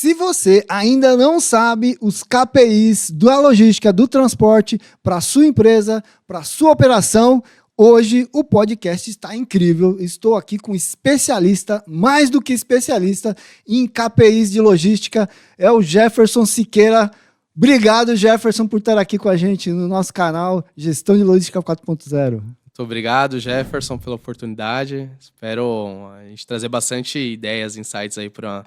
Se você ainda não sabe os KPIs da logística do transporte para sua empresa, para sua operação, hoje o podcast está incrível. Estou aqui com um especialista, mais do que especialista, em KPIs de logística, é o Jefferson Siqueira. Obrigado, Jefferson, por estar aqui com a gente no nosso canal Gestão de Logística 4.0. Muito obrigado, Jefferson, pela oportunidade. Espero a gente trazer bastante ideias, insights aí para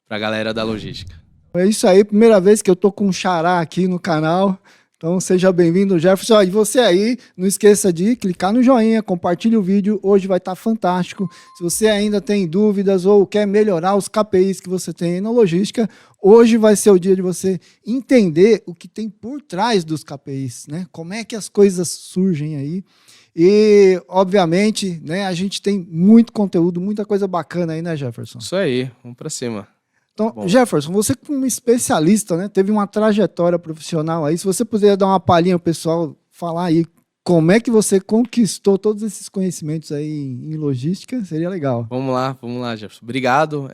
a galera da logística. É isso aí, primeira vez que eu tô com um xará aqui no canal. Então seja bem-vindo, Jefferson. E você aí, não esqueça de clicar no joinha, compartilhe o vídeo, hoje vai estar fantástico. Se você ainda tem dúvidas ou quer melhorar os KPIs que você tem aí na logística, hoje vai ser o dia de você entender o que tem por trás dos KPIs, né? Como é que as coisas surgem aí. E, obviamente, né, a gente tem muito conteúdo, muita coisa bacana aí, né, Jefferson? Isso aí, vamos para cima. Então, Bom. Jefferson, você como especialista, né, teve uma trajetória profissional aí, se você puder dar uma palhinha ao pessoal, falar aí como é que você conquistou todos esses conhecimentos aí em logística, seria legal. Vamos lá, Jefferson. Obrigado.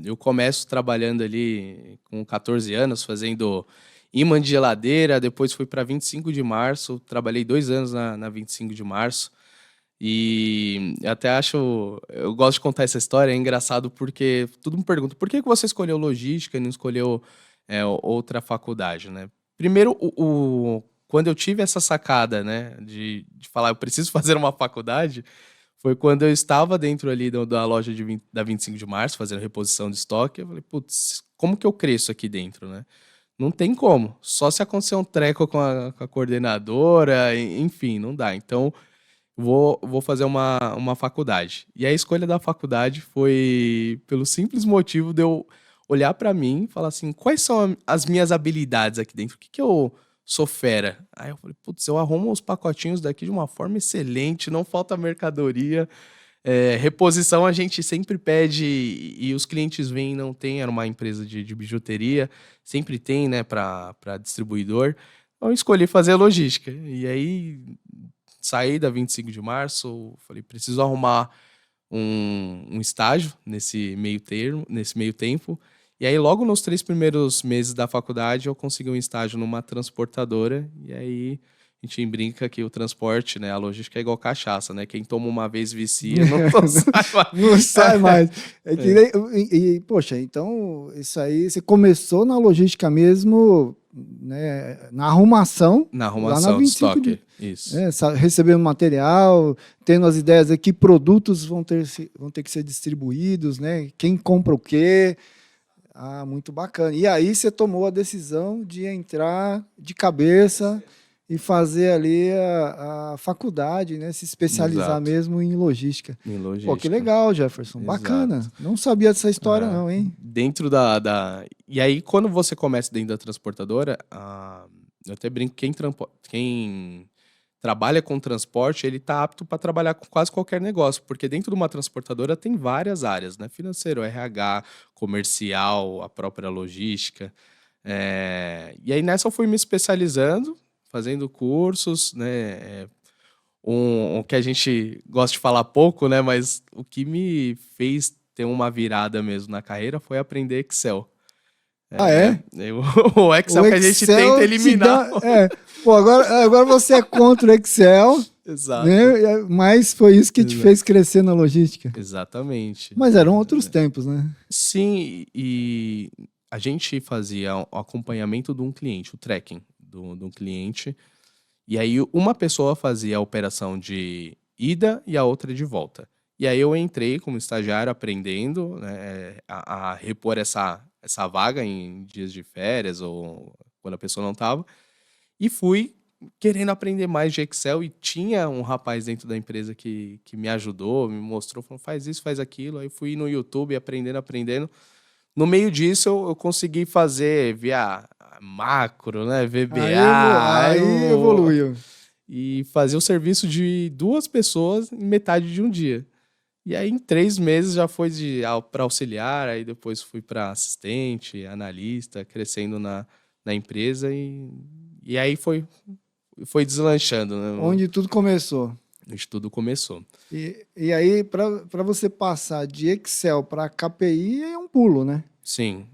Eu começo trabalhando ali com 14 anos, fazendo imã de geladeira, depois fui para 25 de março, trabalhei 2 anos na 25 de março, e até eu gosto de contar essa história, é engraçado porque todo mundo pergunta, por que você escolheu logística e não escolheu outra faculdade, né? Primeiro, quando eu tive essa sacada, né, de falar, eu preciso fazer uma faculdade, foi quando eu estava dentro ali da loja da 25 de março, fazendo reposição de estoque, eu falei, putz, como que eu cresço aqui dentro, né? Não tem como. Só se acontecer um treco com a coordenadora, enfim, não dá. Então, vou fazer uma faculdade. E a escolha da faculdade foi pelo simples motivo de eu olhar para mim e falar assim, quais são as minhas habilidades aqui dentro? O que que eu sou fera? Aí eu falei, putz, eu arrumo os pacotinhos daqui de uma forma excelente, não falta mercadoria. Reposição a gente sempre pede e os clientes vêm e não tem, era uma empresa de bijuteria, sempre tem, né, para distribuidor. Então eu escolhi fazer logística. E aí saí da 25 de março, falei, preciso arrumar um estágio nesse meio tempo. E aí logo nos 3 primeiros meses da faculdade eu consegui um estágio numa transportadora e aí a gente brinca que o transporte, né, a logística é igual cachaça, né? Quem toma uma vez vicia, não sai mais. Não sai mais. Poxa, então isso aí, você começou na logística mesmo, né, na arrumação. Na arrumação, lá na 25 estoque, isso. Recebendo material, tendo as ideias de que produtos vão ter que ser distribuídos, né? Quem compra o quê. Ah, muito bacana. E aí você tomou a decisão de entrar de cabeça e fazer ali a faculdade, né? Se especializar Exato. mesmo em logística. Em logística. Pô, que legal, Jefferson. Exato. Não sabia dessa história não, hein? Dentro E aí, quando você começa dentro da transportadora, eu até brinco, quem trabalha com transporte, ele está apto para trabalhar com quase qualquer negócio, porque dentro de uma transportadora tem várias áreas, né? Financeiro, RH, comercial, a própria logística. E aí nessa eu fui me especializando, fazendo cursos, né? O que a gente gosta de falar pouco, né? Mas o que me fez ter uma virada mesmo na carreira foi aprender Excel. O Excel que a gente tenta eliminar. Pô, agora você é contra o Excel. Exato. Né? Mas foi isso que te fez crescer na logística. Exatamente. Mas eram outros tempos, né? Sim, e a gente fazia o acompanhamento de um cliente, o tracking de um cliente. E aí uma pessoa fazia a operação de ida e a outra de volta. E aí eu entrei como estagiário aprendendo, né, a repor essa vaga em dias de férias ou quando a pessoa não estava. E fui querendo aprender mais de Excel e tinha um rapaz dentro da empresa que me ajudou, me mostrou, falou, faz isso, faz aquilo. Aí fui no YouTube aprendendo. No meio disso eu consegui fazer via macro, né, VBA. Aí evoluiu. E fazer o serviço de 2 pessoas em metade de um dia. E aí, em 3 meses, já foi para auxiliar, aí depois fui para assistente, analista, crescendo na empresa e aí foi deslanchando, né? Onde tudo começou. Onde tudo começou. E aí, para você passar de Excel para KPI, é um pulo, né? Sim.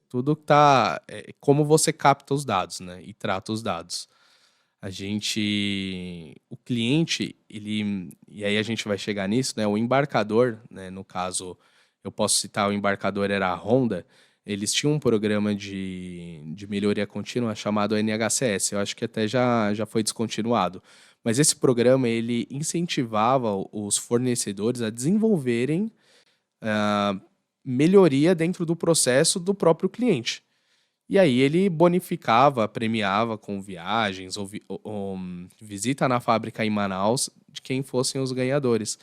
Tudo tá. Como você capta os dados, né? E trata os dados. O cliente, e aí a gente vai chegar nisso, né? O embarcador, né? No caso, eu posso citar o embarcador era a Honda, eles tinham um programa de melhoria contínua chamado NHCS. Eu acho que até já foi descontinuado. Mas esse programa, ele incentivava os fornecedores a desenvolverem melhoria dentro do processo do próprio cliente. E aí ele bonificava, premiava com viagens ou visita na fábrica em Manaus de quem fossem os ganhadores.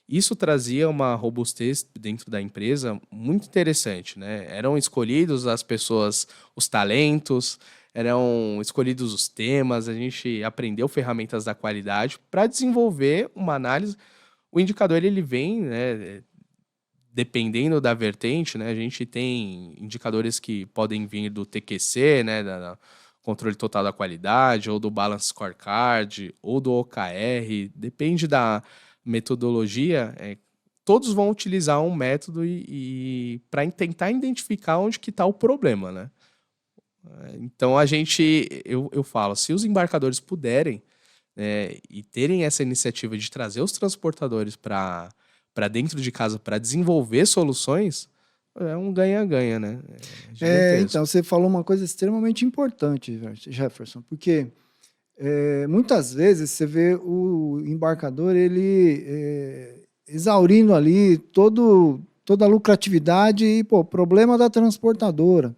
Isso trazia uma robustez dentro da empresa muito interessante, né? Eram escolhidos as pessoas, os talentos, eram escolhidos os temas, a gente aprendeu ferramentas da qualidade para desenvolver uma análise. O indicador ele vem, né, dependendo da vertente, né, a gente tem indicadores que podem vir do TQC, né, da controle total da qualidade, ou do Balance Scorecard, ou do OKR, depende da metodologia, todos vão utilizar um método e para tentar identificar onde que está o problema, né? Então eu falo, se os embarcadores puderem, né, e terem essa iniciativa de trazer os transportadores para dentro de casa para desenvolver soluções, é um ganha-ganha, né? Gigantesco. Então, você falou uma coisa extremamente importante, Jefferson, porque muitas vezes você vê o embarcador ele exaurindo ali toda a lucratividade e, pô, problema da transportadora.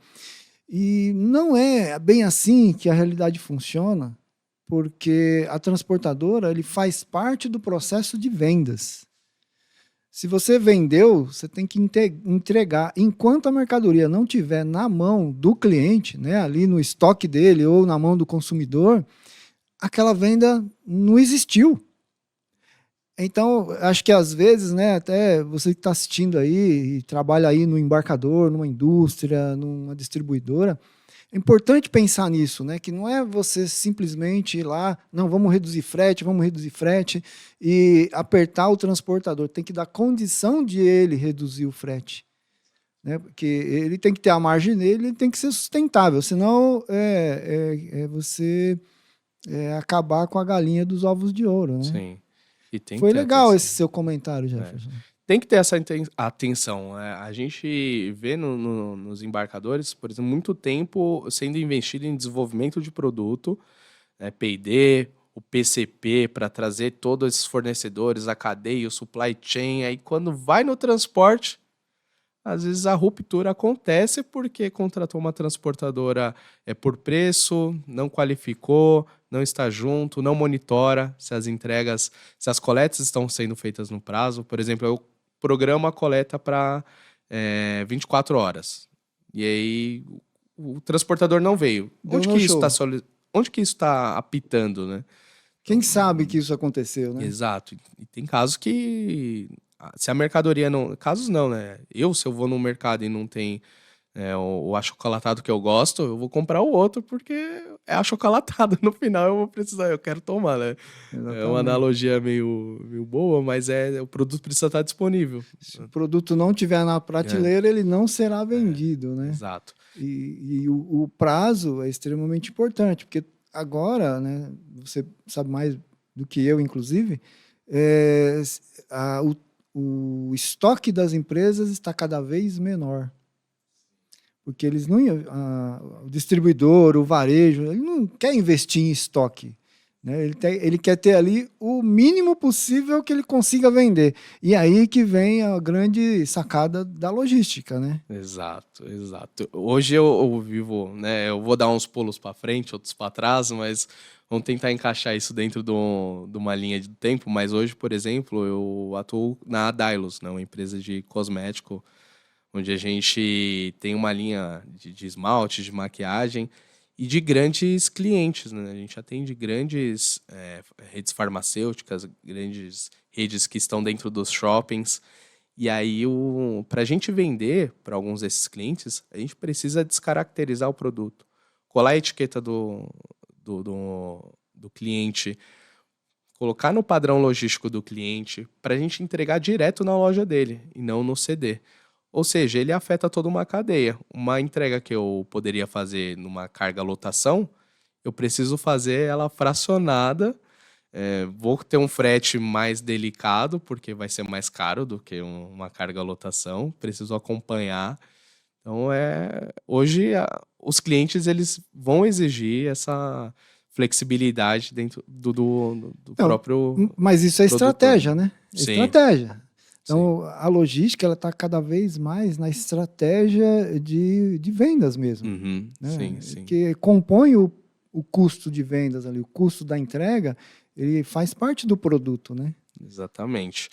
E não é bem assim que a realidade funciona, porque a transportadora ele faz parte do processo de vendas. Se você vendeu, você tem que entregar. Enquanto a mercadoria não estiver na mão do cliente, né, ali no estoque dele ou na mão do consumidor, aquela venda não existiu. Então, acho que às vezes, né, até você que está assistindo aí e trabalha aí no embarcador, numa indústria, numa distribuidora, é importante pensar nisso, né? Que não é você simplesmente ir lá, não, vamos reduzir frete e apertar o transportador. Tem que dar condição de ele reduzir o frete, né? Porque ele tem que ter a margem dele, ele tem que ser sustentável, senão você acabar com a galinha dos ovos de ouro, né? Sim. E tem que Foi ter legal atenção. esse seu comentário, Jefferson. Tem que ter essa atenção. A gente vê nos embarcadores, por exemplo, muito tempo sendo investido em desenvolvimento de produto, né, P&D, o PCP, para trazer todos esses fornecedores, a cadeia, o supply chain. Aí quando vai no transporte, às vezes a ruptura acontece porque contratou uma transportadora por preço, não qualificou, não está junto, não monitora se as coletas estão sendo feitas no prazo. Por exemplo, eu programo a coleta para 24 horas. E aí o transportador não veio. Deu no show. Onde que isso está apitando, né? Quem sabe que isso aconteceu, né? Exato. E tem casos que, se a mercadoria não... Casos não, né? Se eu vou no mercado e não tem o achocolatado que eu gosto, eu vou comprar o outro porque é achocolatado. No final eu vou precisar, eu quero tomar, né? Exatamente. É uma analogia meio boa, mas o produto precisa estar disponível. Se o produto não tiver na prateleira, ele não será vendido, né? Exato. E o prazo é extremamente importante, porque agora, né, você sabe mais do que eu, inclusive, o estoque das empresas está cada vez menor. Porque eles não, o distribuidor, o varejo, ele não quer investir em estoque. Né? Ele quer ter ali o mínimo possível que ele consiga vender. E aí que vem a grande sacada da logística, né? Exato. Hoje eu vivo, né? Eu vou dar uns pulos para frente, outros para trás, mas vamos tentar encaixar isso dentro de uma linha de tempo. Mas hoje, por exemplo, eu atuo na Dailos, né? Uma empresa de cosmético, onde a gente tem uma linha de esmalte, de maquiagem e de grandes clientes, né? A gente atende grandes redes farmacêuticas, grandes redes que estão dentro dos shoppings. E aí, para a gente vender para alguns desses clientes, a gente precisa descaracterizar o produto, colar a etiqueta do cliente, colocar no padrão logístico do cliente, para a gente entregar direto na loja dele e não no CD. Ou seja, ele afeta toda uma cadeia. Uma entrega que eu poderia fazer numa carga lotação, eu preciso fazer ela fracionada. Vou ter um frete mais delicado, porque vai ser mais caro do que uma carga lotação. Preciso acompanhar. Então, hoje, os clientes eles vão exigir essa flexibilidade dentro do Então, próprio mas isso é produtor, estratégia, né? né? É Sim, estratégia. sim. Então, a logística ela está cada vez mais na estratégia de vendas mesmo, Uhum, né? sim, sim. Que compõe o custo de vendas ali, o custo da entrega, ele faz parte do produto, né? Exatamente.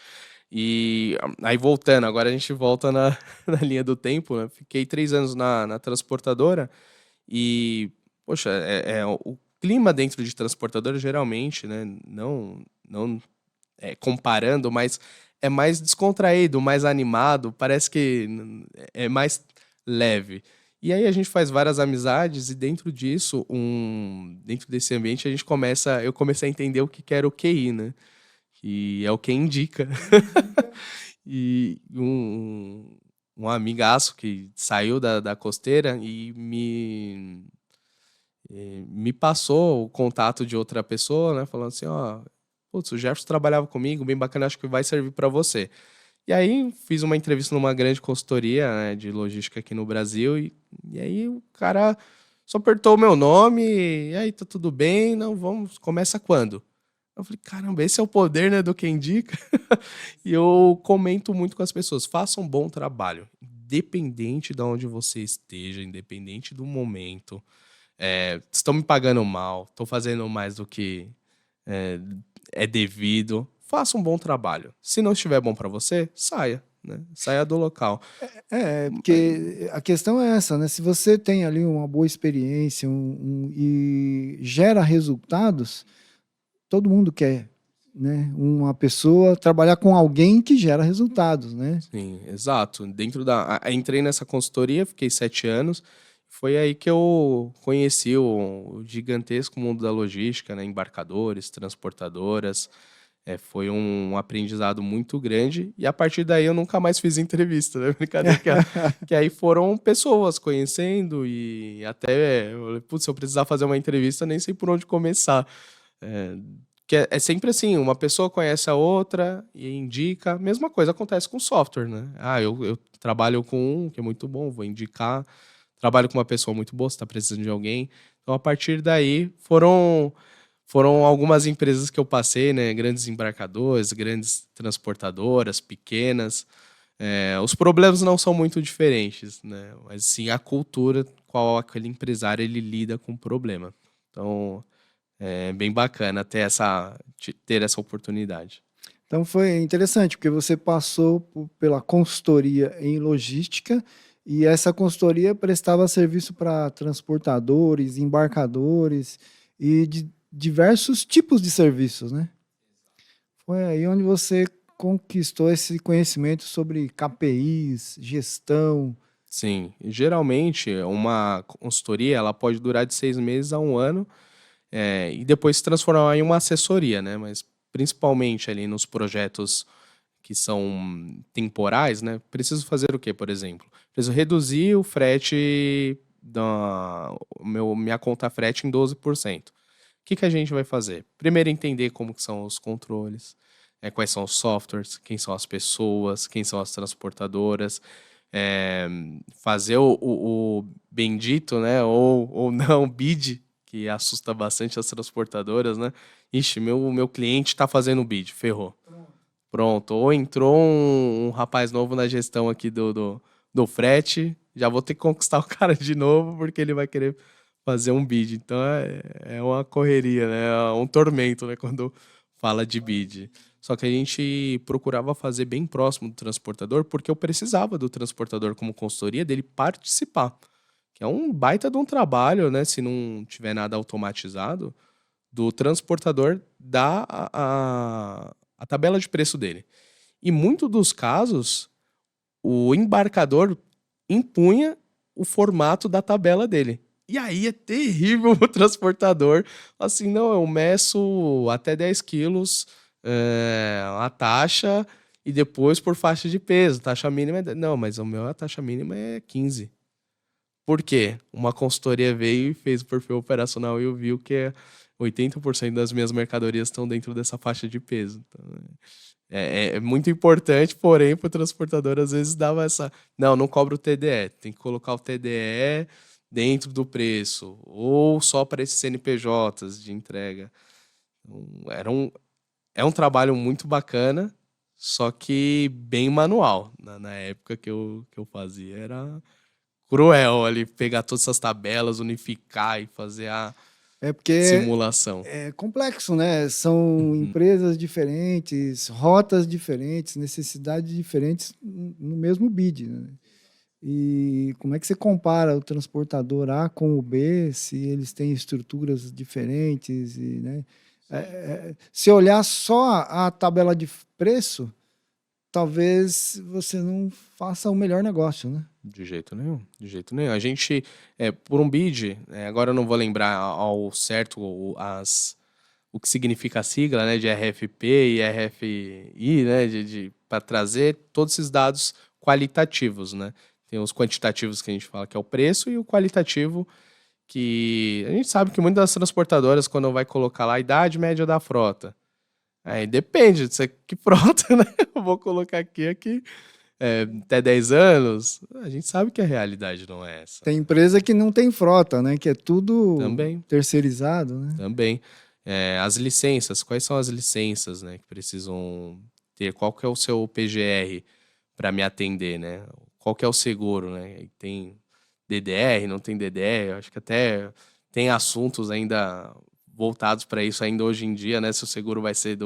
E aí voltando, agora a gente volta na, na linha do tempo, né? Fiquei 3 anos na transportadora e, poxa, o clima dentro de transportadora geralmente, né? Não comparando, mas é mais descontraído, mais animado, parece que é mais leve. E aí a gente faz várias amizades e dentro disso, dentro desse ambiente, eu comecei a entender o que que era o QI, né? Que é o que indica. E um amigaço que saiu da costeira e me passou o contato de outra pessoa, né? Falando assim, ó, putz, o Jefferson trabalhava comigo, bem bacana, acho que vai servir para você. E aí fiz uma entrevista numa grande consultoria, né, de logística aqui no Brasil e aí o cara só apertou o meu nome, e aí tá tudo bem, não, vamos, começa quando? Eu falei, caramba, esse é o poder, né, do que indica. E eu comento muito com as pessoas, façam um bom trabalho, independente de onde você esteja, independente do momento. Estão me pagando mal, estou fazendo mais do que é, é devido. Faça um bom trabalho. Se não estiver bom para você, saia, né? Saia do local. Porque a questão é essa, né? Se você tem ali uma boa experiência e gera resultados, todo mundo quer, né? Uma pessoa trabalhar com alguém que gera resultados, né? Sim, exato. Entrei nessa consultoria, fiquei 7 anos. Foi aí que eu conheci o gigantesco mundo da logística, né? Embarcadores, transportadoras. Foi um aprendizado muito grande. E a partir daí eu nunca mais fiz entrevista, né? Brincadeira. Que aí foram pessoas conhecendo e até, eu falei, putz, se eu precisar fazer uma entrevista, nem sei por onde começar. É, que é sempre assim, uma pessoa conhece a outra e indica. Mesma coisa acontece com software, né? Ah, eu trabalho com um que é muito bom, vou indicar. Trabalho com uma pessoa muito boa, você está precisando de alguém. Então, a partir daí, foram algumas empresas que eu passei, né? Grandes embarcadores, grandes transportadoras, pequenas. Os problemas não são muito diferentes, né? Mas sim a cultura, qual aquele empresário ele lida com o problema. Então, é bem bacana ter essa oportunidade. Então foi interessante, porque você passou pela consultoria em logística e essa consultoria prestava serviço para transportadores, embarcadores e de diversos tipos de serviços, né? Foi aí onde você conquistou esse conhecimento sobre KPIs, gestão. Sim, geralmente uma consultoria ela pode durar de 6 meses a um ano, e depois se transformar em uma assessoria, né? Mas principalmente ali nos projetos que são temporais, né? Preciso fazer o quê, por exemplo? Preciso reduzir o frete minha conta frete em 12%. O que que a gente vai fazer? Primeiro entender como que são os controles, quais são os softwares, quem são as pessoas, quem são as transportadoras, é, fazer o bendito, né? Ou não, bid, que assusta bastante as transportadoras, né? Ixi, meu cliente está fazendo bid, ferrou. Pronto, ou entrou um rapaz novo na gestão aqui do frete, já vou ter que conquistar o cara de novo, porque ele vai querer fazer um bid. Então é uma correria, né? É um tormento, né? Quando fala de bid. Só que a gente procurava fazer bem próximo do transportador, porque eu precisava do transportador como consultoria dele participar. Que é um baita de um trabalho, né? Se não tiver nada automatizado, do transportador dar a tabela de preço dele. E muito dos casos, o embarcador impunha o formato da tabela dele. E aí é terrível o transportador. Assim, não, eu meço até 10 quilos a taxa e depois por faixa de peso. Taxa mínima não, mas a taxa mínima é 15. Por quê? Uma consultoria veio e fez o perfil operacional e viu que 80% das minhas mercadorias estão dentro dessa faixa de peso. Então, é muito importante, porém, para o transportador, às vezes, dava essa... Não cobra o TDE. Tem que colocar o TDE dentro do preço. Ou só para esses CNPJs de entrega. Então, é um trabalho muito bacana, só que bem manual. Na época que eu fazia, era cruel ali, pegar todas essas tabelas, unificar e fazer a Porque simulação. é complexo, né? São empresas diferentes, rotas diferentes, necessidades diferentes no mesmo bid, né? E como é que você compara o transportador A com o B, se eles têm estruturas diferentes, e, né? Se olhar só a tabela de preço, talvez você não faça o melhor negócio, né? De jeito nenhum, de jeito nenhum. A gente, por um bid, agora eu não vou lembrar ao certo o que significa a sigla, né, de RFP e RFI, né, para trazer todos esses dados qualitativos, né? Tem os quantitativos que a gente fala que é o preço e o qualitativo que a gente sabe que muitas das transportadoras, quando vai colocar lá a idade média da frota, aí depende de que frota, né? Eu vou colocar aqui até 10 anos, a gente sabe que a realidade não é essa. Tem empresa que não tem frota, né? Que é tudo Também. terceirizado, né? Também. As licenças, quais são as licenças, né, que precisam ter? Qual que é o seu PGR para me atender, né? Qual que é o seguro, né? Tem DDR, não tem DDR? Eu acho que até tem assuntos ainda voltados para isso ainda hoje em dia, né? Se o seguro vai ser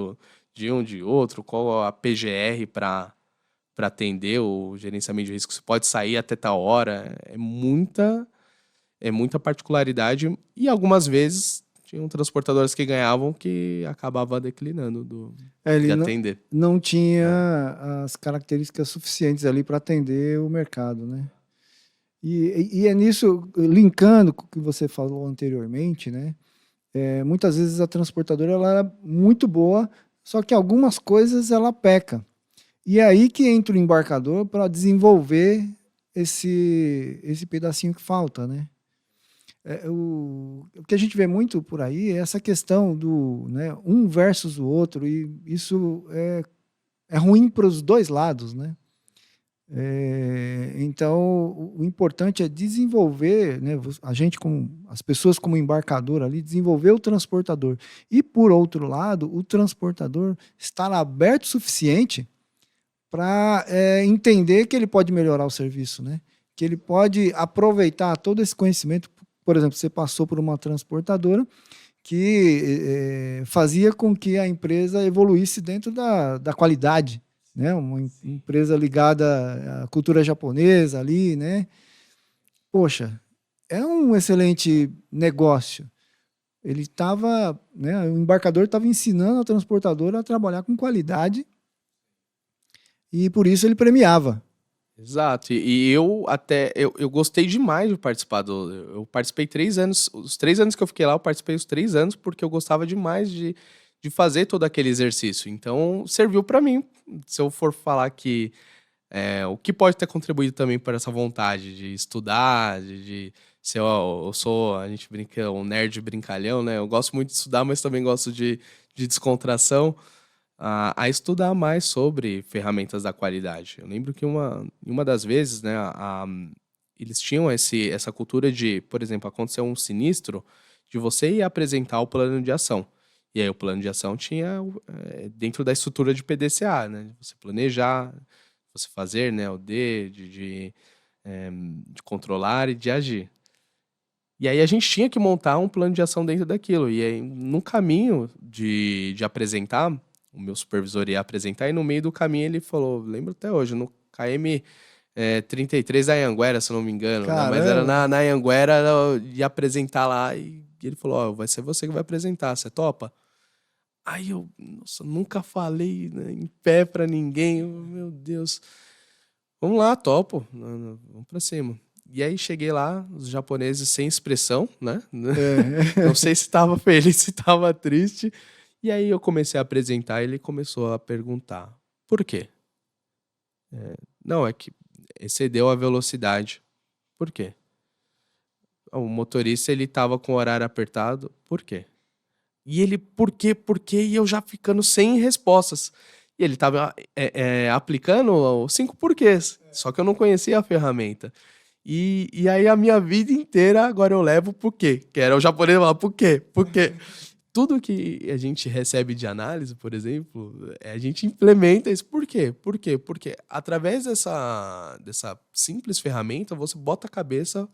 de um, de outro, qual a PGR para atender o gerenciamento de risco? Se pode sair até tal hora? É muita particularidade e algumas vezes tinham transportadoras que ganhavam que acabava declinando de Ele atender. não tinha as características suficientes ali para atender o mercado, né? E é nisso, linkando com o que você falou anteriormente, né? Muitas vezes a transportadora ela é muito boa, só que algumas coisas ela peca. E é aí que entra o embarcador para desenvolver esse pedacinho que falta, né? O que a gente vê muito por aí é essa questão do, né, um versus o outro, e isso é ruim para os dois lados, né? Então, o importante é desenvolver, né, a gente, as pessoas como embarcador ali, desenvolver o transportador. E, por outro lado, o transportador estar aberto o suficiente para entender que ele pode melhorar o serviço, né? Que ele pode aproveitar todo esse conhecimento. Por exemplo, você passou por uma transportadora que fazia com que a empresa evoluísse dentro da qualidade, né? Uma empresa ligada à cultura japonesa ali, né? Poxa, é um excelente negócio. Ele estava, né? O embarcador estava ensinando a transportadora a trabalhar com qualidade e por isso ele premiava. Exato. E eu gostei demais de participar eu participei 3 anos. Os 3 anos que eu fiquei lá, eu participei os 3 anos porque eu gostava demais de fazer todo aquele exercício. Então, serviu para mim. Se eu for falar que o que pode ter contribuído também para essa vontade de estudar, de ser, eu sou, a gente brinca, um nerd brincalhão, né? Eu gosto muito de estudar, mas também gosto de descontração, a estudar mais sobre ferramentas da qualidade. Eu lembro que uma das vezes, né, eles tinham essa cultura de, por exemplo, aconteceu um sinistro, de você ir apresentar o plano de ação. E aí o plano de ação tinha dentro da estrutura de PDCA, né? Você planejar, você fazer, né, o D, de controlar e de agir. E aí a gente tinha que montar um plano de ação dentro daquilo. E aí, no caminho de apresentar, o meu supervisor ia apresentar, e no meio do caminho ele falou, lembro até hoje, no KM 33 da Anhanguera, se eu não me engano, né? Mas era na Anhanguera, ia apresentar lá, e ele falou, ó, vai ser você que vai apresentar, você topa? Aí eu, nossa, nunca falei, né, em pé pra ninguém, meu Deus. Vamos lá, topo, vamos pra cima. E aí cheguei lá, os japoneses sem expressão, né? Não sei se estava feliz, se estava triste. E aí eu comecei a apresentar e ele começou a perguntar, por quê? Não, é que excedeu a velocidade. Por quê? O motorista, ele tava com o horário apertado. Por quê? E ele, por quê? E eu já ficando sem respostas. E ele tava aplicando os 5 porquês. Só que eu não conhecia a ferramenta. E aí a minha vida inteira agora eu levo por quê? Que era o japonês falar por quê? Por quê? Tudo que a gente recebe de análise, por exemplo, a gente implementa isso. Por quê? Por quê? Porque através dessa simples ferramenta, você bota a cabeça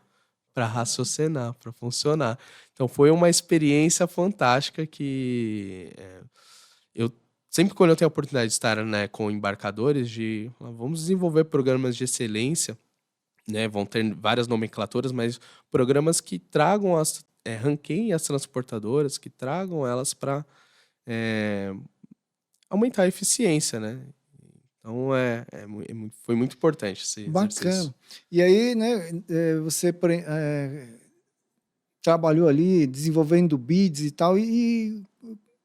para raciocinar, para funcionar. Então foi uma experiência fantástica que eu sempre quando eu tenho a oportunidade de estar, né, com embarcadores, de vamos desenvolver programas de excelência, né, vão ter várias nomenclaturas, mas programas que tragam ranqueiem as transportadoras, que tragam elas para aumentar a eficiência, né? Então foi muito importante esse exercício. Bacana. E aí, né, você trabalhou ali desenvolvendo bids e tal, e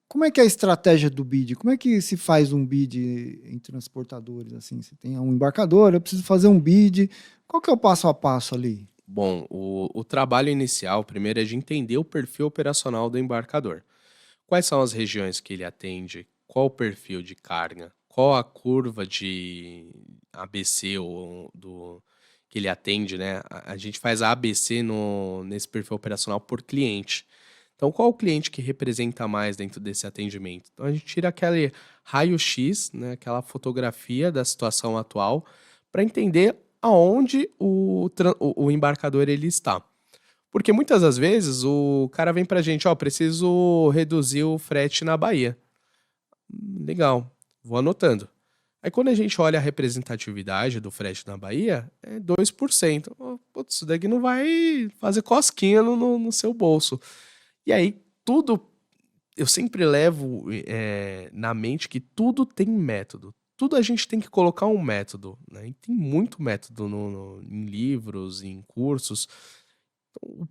como é que é a estratégia do bid? Como é que se faz um bid em transportadores? Assim, você tem um embarcador, eu preciso fazer um bid. Qual que é o passo a passo ali? Bom, o trabalho inicial, primeiro, é de entender o perfil operacional do embarcador. Quais são as regiões que ele atende? Qual o perfil de carga? Qual a curva de ABC que ele atende, né? A gente faz a ABC nesse perfil operacional por cliente. Então, qual o cliente que representa mais dentro desse atendimento? Então, a gente tira aquele raio-x, né, aquela fotografia da situação atual, para entender aonde o embarcador ele está. Porque muitas das vezes o cara vem pra gente, ó, preciso reduzir o frete na Bahia. Legal, vou anotando. Aí quando a gente olha a representatividade do frete na Bahia, é 2%. Putz, isso daqui não vai fazer cosquinha no seu bolso. E aí tudo, eu sempre levo na mente que tudo tem método. Tudo a gente tem que colocar um método, né? E tem muito método em livros, em cursos. O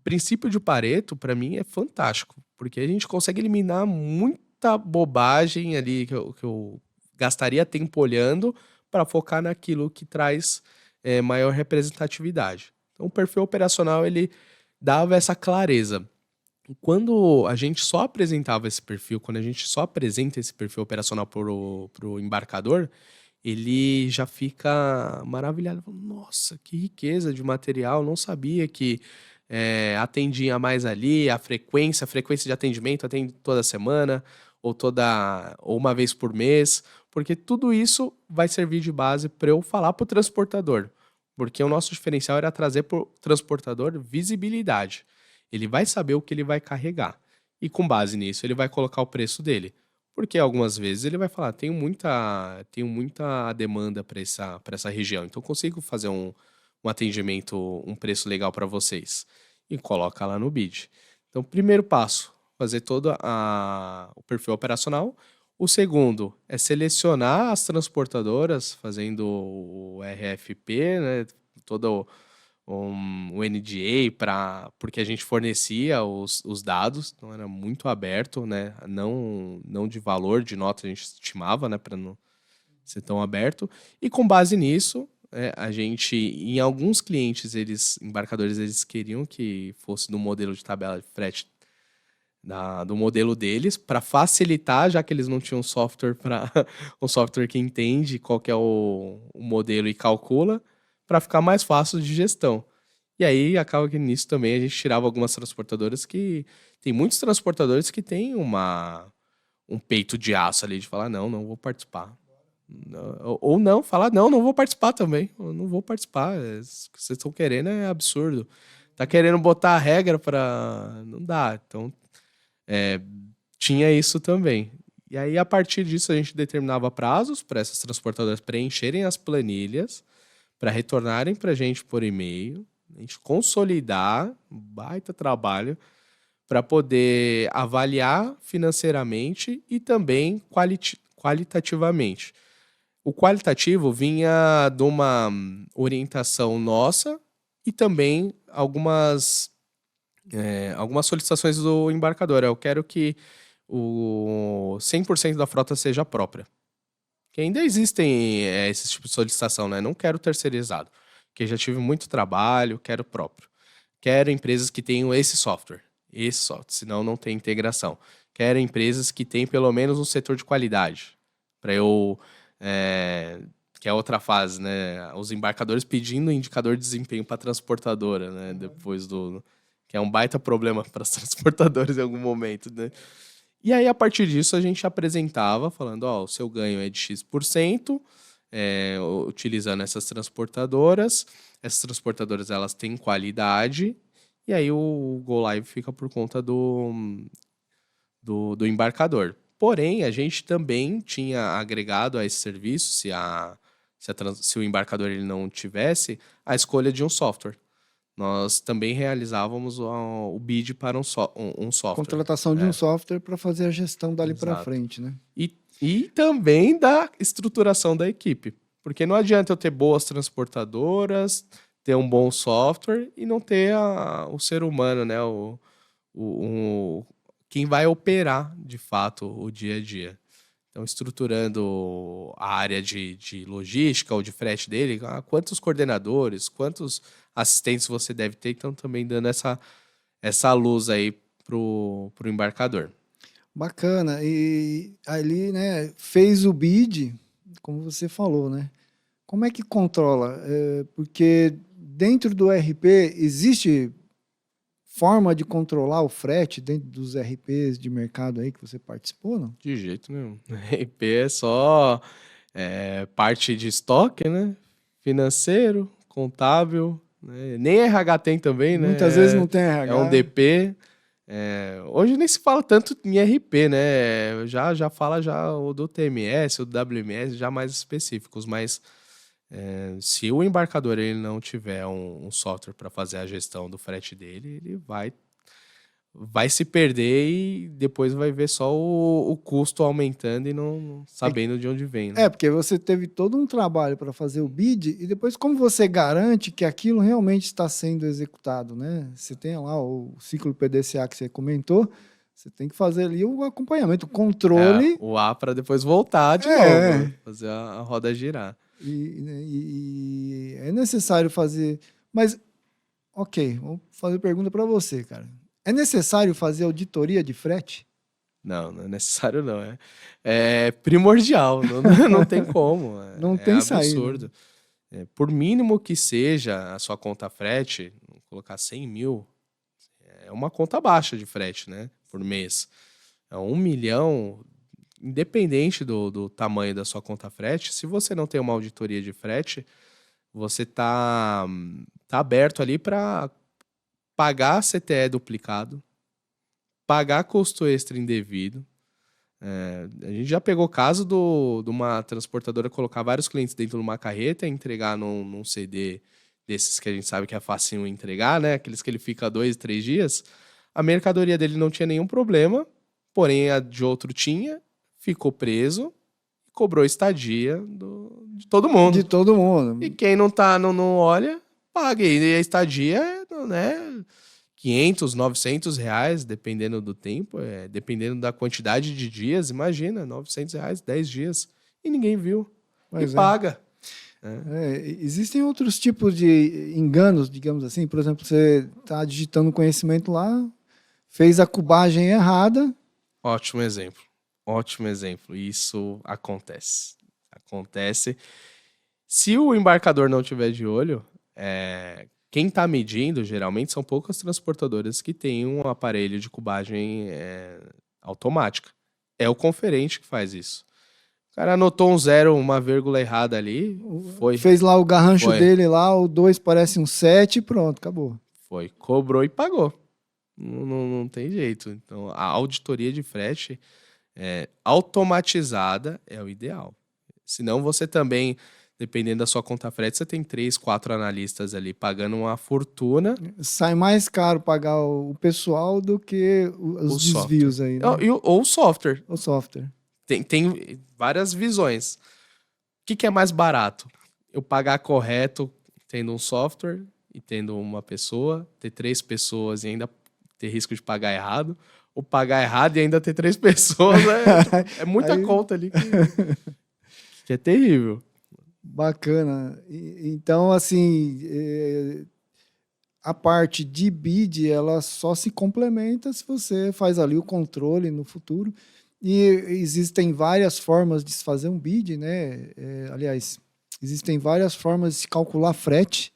princípio de Pareto, para mim, é fantástico, porque a gente consegue eliminar muita bobagem ali que eu gastaria tempo olhando para focar naquilo que traz maior representatividade. Então, o perfil operacional ele dava essa clareza. Quando a gente só apresentava esse perfil, quando a gente só apresenta esse perfil operacional pro embarcador, ele já fica maravilhado. Fala, nossa, que riqueza de material, não sabia que atendia mais ali, a frequência de atendimento atende toda semana, ou uma vez por mês, porque tudo isso vai servir de base para eu falar para o transportador. Porque o nosso diferencial era trazer para o transportador visibilidade. Ele vai saber o que ele vai carregar. E com base nisso, ele vai colocar o preço dele. Porque algumas vezes ele vai falar, tenho muita demanda para essa região, então consigo fazer um atendimento, um preço legal para vocês. E coloca lá no bid. Então, primeiro passo, fazer todo o perfil operacional. O segundo é selecionar as transportadoras, fazendo o RFP, né, todo o NDA, porque a gente fornecia os dados, então era muito aberto, né? Não de valor, de nota a gente estimava, né? Para não ser tão aberto. E com base nisso, a gente, em alguns clientes, embarcadores, eles queriam que fosse no modelo de tabela de frete do modelo deles, para facilitar, já que eles não tinham software um software que entende qual que é o modelo e calcula, para ficar mais fácil de gestão. E aí acaba que nisso também a gente tirava algumas transportadoras que tem muitos transportadores que tem um peito de aço ali de falar não vou participar. Ou não, falar não vou participar também. Eu não vou participar. O que vocês estão querendo é absurdo. Tá querendo botar a regra para não dá. Então tinha isso também. E aí, a partir disso, a gente determinava prazos para essas transportadoras preencherem as planilhas, para retornarem para a gente por e-mail, a gente consolidar, um baita trabalho, para poder avaliar financeiramente e também qualitativamente. O qualitativo vinha de uma orientação nossa e também algumas solicitações do embarcador. Eu quero que o 100% da frota seja própria. Que ainda existem esse tipo de solicitação, né? Não quero terceirizado, porque já tive muito trabalho, quero próprio. Quero empresas que tenham esse software, senão não tem integração. Quero empresas que tenham pelo menos um setor de qualidade, para eu... que é outra fase, né? Os embarcadores pedindo indicador de desempenho para a transportadora, né? Depois do... Que é um baita problema para as transportadoras em algum momento, né? E aí, a partir disso, a gente apresentava, falando, ó, o seu ganho é de X%, utilizando essas transportadoras. Essas transportadoras, elas têm qualidade, e aí o Go Live fica por conta do embarcador. Porém, a gente também tinha agregado a esse serviço, se o embarcador ele não tivesse, a escolha de um software. Nós também realizávamos o bid para um software. Contratação de um software para fazer a gestão dali para Exato. frente, né? E também da estruturação da equipe. Porque não adianta eu ter boas transportadoras, ter um bom software e não ter o ser humano, né? Quem vai operar, de fato, o dia a dia. Então, estruturando a área de logística ou de frete dele, quantos coordenadores, quantos assistentes você deve ter, então também dando essa luz aí pro embarcador. Bacana. E ali, né, fez o bid, como você falou, né? Como é que controla? Porque dentro do RP existe forma de controlar o frete dentro dos RPs de mercado aí que você participou, não? De jeito nenhum. RP é só parte de estoque, né? Financeiro, contábil, né? Nem RH tem também, né? Muitas vezes não tem RH. É um DP. Hoje nem se fala tanto em RP, né? Já fala o do TMS, o do WMS, já mais específicos, mas se o embarcador ele não tiver um software para fazer a gestão do frete dele, ele vai se perder e depois vai ver só o custo aumentando e não sabendo de onde vem, né? Porque você teve todo um trabalho para fazer o bid e depois como você garante que aquilo realmente está sendo executado, né? Você tem lá o ciclo PDCA que você comentou, você tem que fazer ali o acompanhamento, o controle. O A para depois voltar de novo, né? Fazer a roda girar. E é necessário fazer. Mas, ok, vou fazer pergunta para você, cara. É necessário fazer auditoria de frete? Não é necessário, não. É primordial, não tem como. Não tem absurdo. Saída. Por mínimo que seja a sua conta frete, vamos colocar 100 mil, é uma conta baixa de frete, né? Por mês. 1 milhão, independente do tamanho da sua conta frete, se você não tem uma auditoria de frete, você tá aberto ali para pagar CTE duplicado, pagar custo extra indevido. A gente já pegou caso de uma transportadora colocar vários clientes dentro de uma carreta e entregar num CD desses que a gente sabe que é facinho entregar, né? Aqueles que ele fica 2, 3 dias. A mercadoria dele não tinha nenhum problema, porém a de outro tinha, ficou preso e cobrou estadia de todo mundo. De todo mundo. E quem não olha, paga. E a estadia, né? 500, 900 reais, dependendo do tempo, dependendo da quantidade de dias, imagina, 900 reais, 10 dias, e ninguém viu. Pois paga. Existem outros tipos de enganos, digamos assim. Por exemplo, você está digitando conhecimento lá, fez a cubagem errada. Ótimo exemplo. Isso acontece. Se o embarcador não tiver de olho, quem está medindo, geralmente, são poucas transportadoras que têm um aparelho de cubagem automática. É o conferente que faz isso. O cara anotou um zero, uma vírgula errada ali, foi. Fez lá o garrancho dele lá, o 2 parece um 7 e pronto, acabou. Foi, cobrou e pagou. Não tem jeito. Então, a auditoria de frete automatizada é o ideal. Senão você também... Dependendo da sua conta frete, você tem 3, 4 analistas ali pagando uma fortuna. Sai mais caro pagar o pessoal do que os desvios software. aí, né? Ou o software. O software. Tem várias visões. O que é mais barato? Eu pagar correto tendo um software e tendo uma pessoa, ter 3 pessoas e ainda ter risco de pagar errado, ou pagar errado e ainda ter 3 pessoas. É muita conta ali Que é terrível. Bacana. Então, assim, a parte de bid, ela só se complementa se você faz ali o controle no futuro. E existem várias formas de se fazer um bid, né? Aliás, existem várias formas de se calcular frete.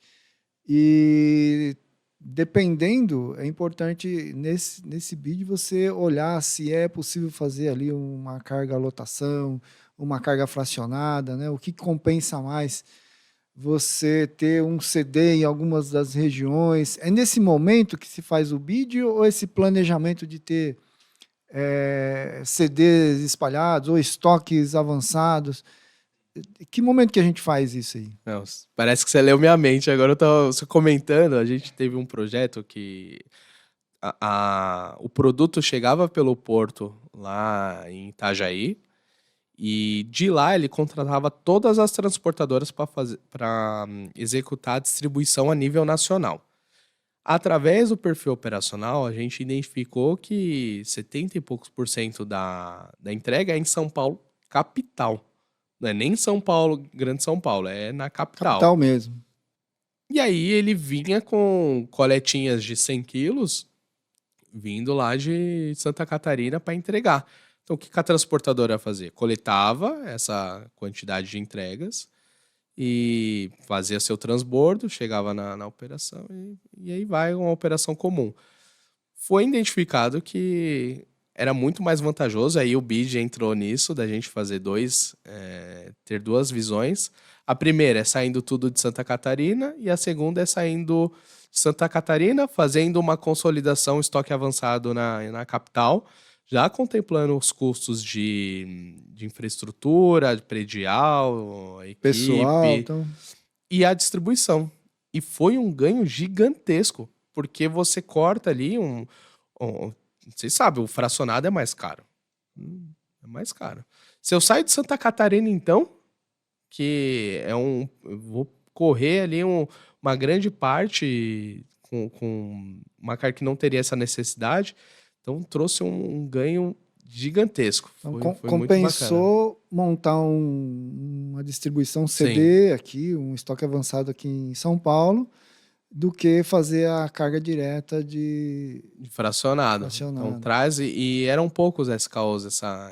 E dependendo, é importante nesse bid você olhar se é possível fazer ali uma carga lotação, uma carga fracionada, né? O que compensa mais você ter um CD em algumas das regiões. É nesse momento que se faz o bid ou esse planejamento de ter CDs espalhados ou estoques avançados? Que momento que a gente faz isso aí? Não, parece que você leu minha mente. Agora eu tô você comentando, a gente teve um projeto que o produto chegava pelo porto lá em Itajaí, e de lá ele contratava todas as transportadoras para executar a distribuição a nível nacional. Através do perfil operacional, a gente identificou que 70 e poucos por cento da entrega é em São Paulo, capital. Não é nem São Paulo, Grande São Paulo, é na capital. Capital mesmo. E aí ele vinha com coletinhas de 100 quilos, vindo lá de Santa Catarina para entregar. Então o que a transportadora ia fazer? Coletava essa quantidade de entregas e fazia seu transbordo, chegava na operação e aí vai uma operação comum. Foi identificado que era muito mais vantajoso, aí o BID entrou nisso, da gente fazer ter duas visões. A primeira é saindo tudo de Santa Catarina e a segunda é saindo de Santa Catarina, fazendo uma consolidação, estoque avançado na capital, já contemplando os custos de infraestrutura, de predial, Pessoal, equipe então. e a distribuição. E foi um ganho gigantesco, porque você corta ali vocês sabem, o fracionado é mais caro. É mais caro. Se eu saio de Santa Catarina, então, que eu vou correr ali uma grande parte com uma carga que não teria essa necessidade, então trouxe um ganho gigantesco. Então, Foi muito bacana. compensou montar uma distribuição Sim. CD aqui, um estoque avançado aqui em São Paulo, do que fazer a carga direta de Fracionado. Então traz, e eram poucos SKUs,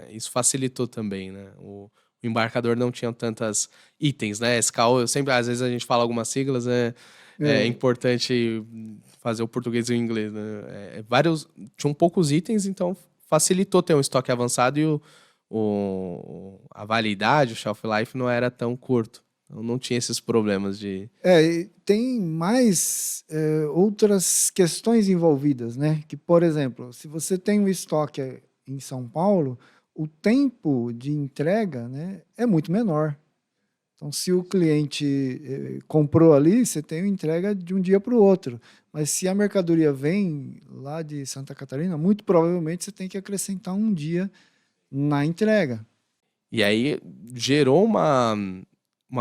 isso facilitou também, né? O embarcador não tinha tantas itens, né? SKU, às vezes a gente fala algumas siglas, é importante fazer o português e o inglês, né? Tinham poucos itens, então facilitou ter um estoque avançado e a validade, o shelf life não era tão curto. Então não tinha esses problemas de... tem mais outras questões envolvidas, né? Que, por exemplo, se você tem um estoque em São Paulo, o tempo de entrega, né, é muito menor. Então, se o cliente comprou ali, você tem uma entrega de um dia para o outro. Mas se a mercadoria vem lá de Santa Catarina, muito provavelmente você tem que acrescentar um dia na entrega. E aí gerou uma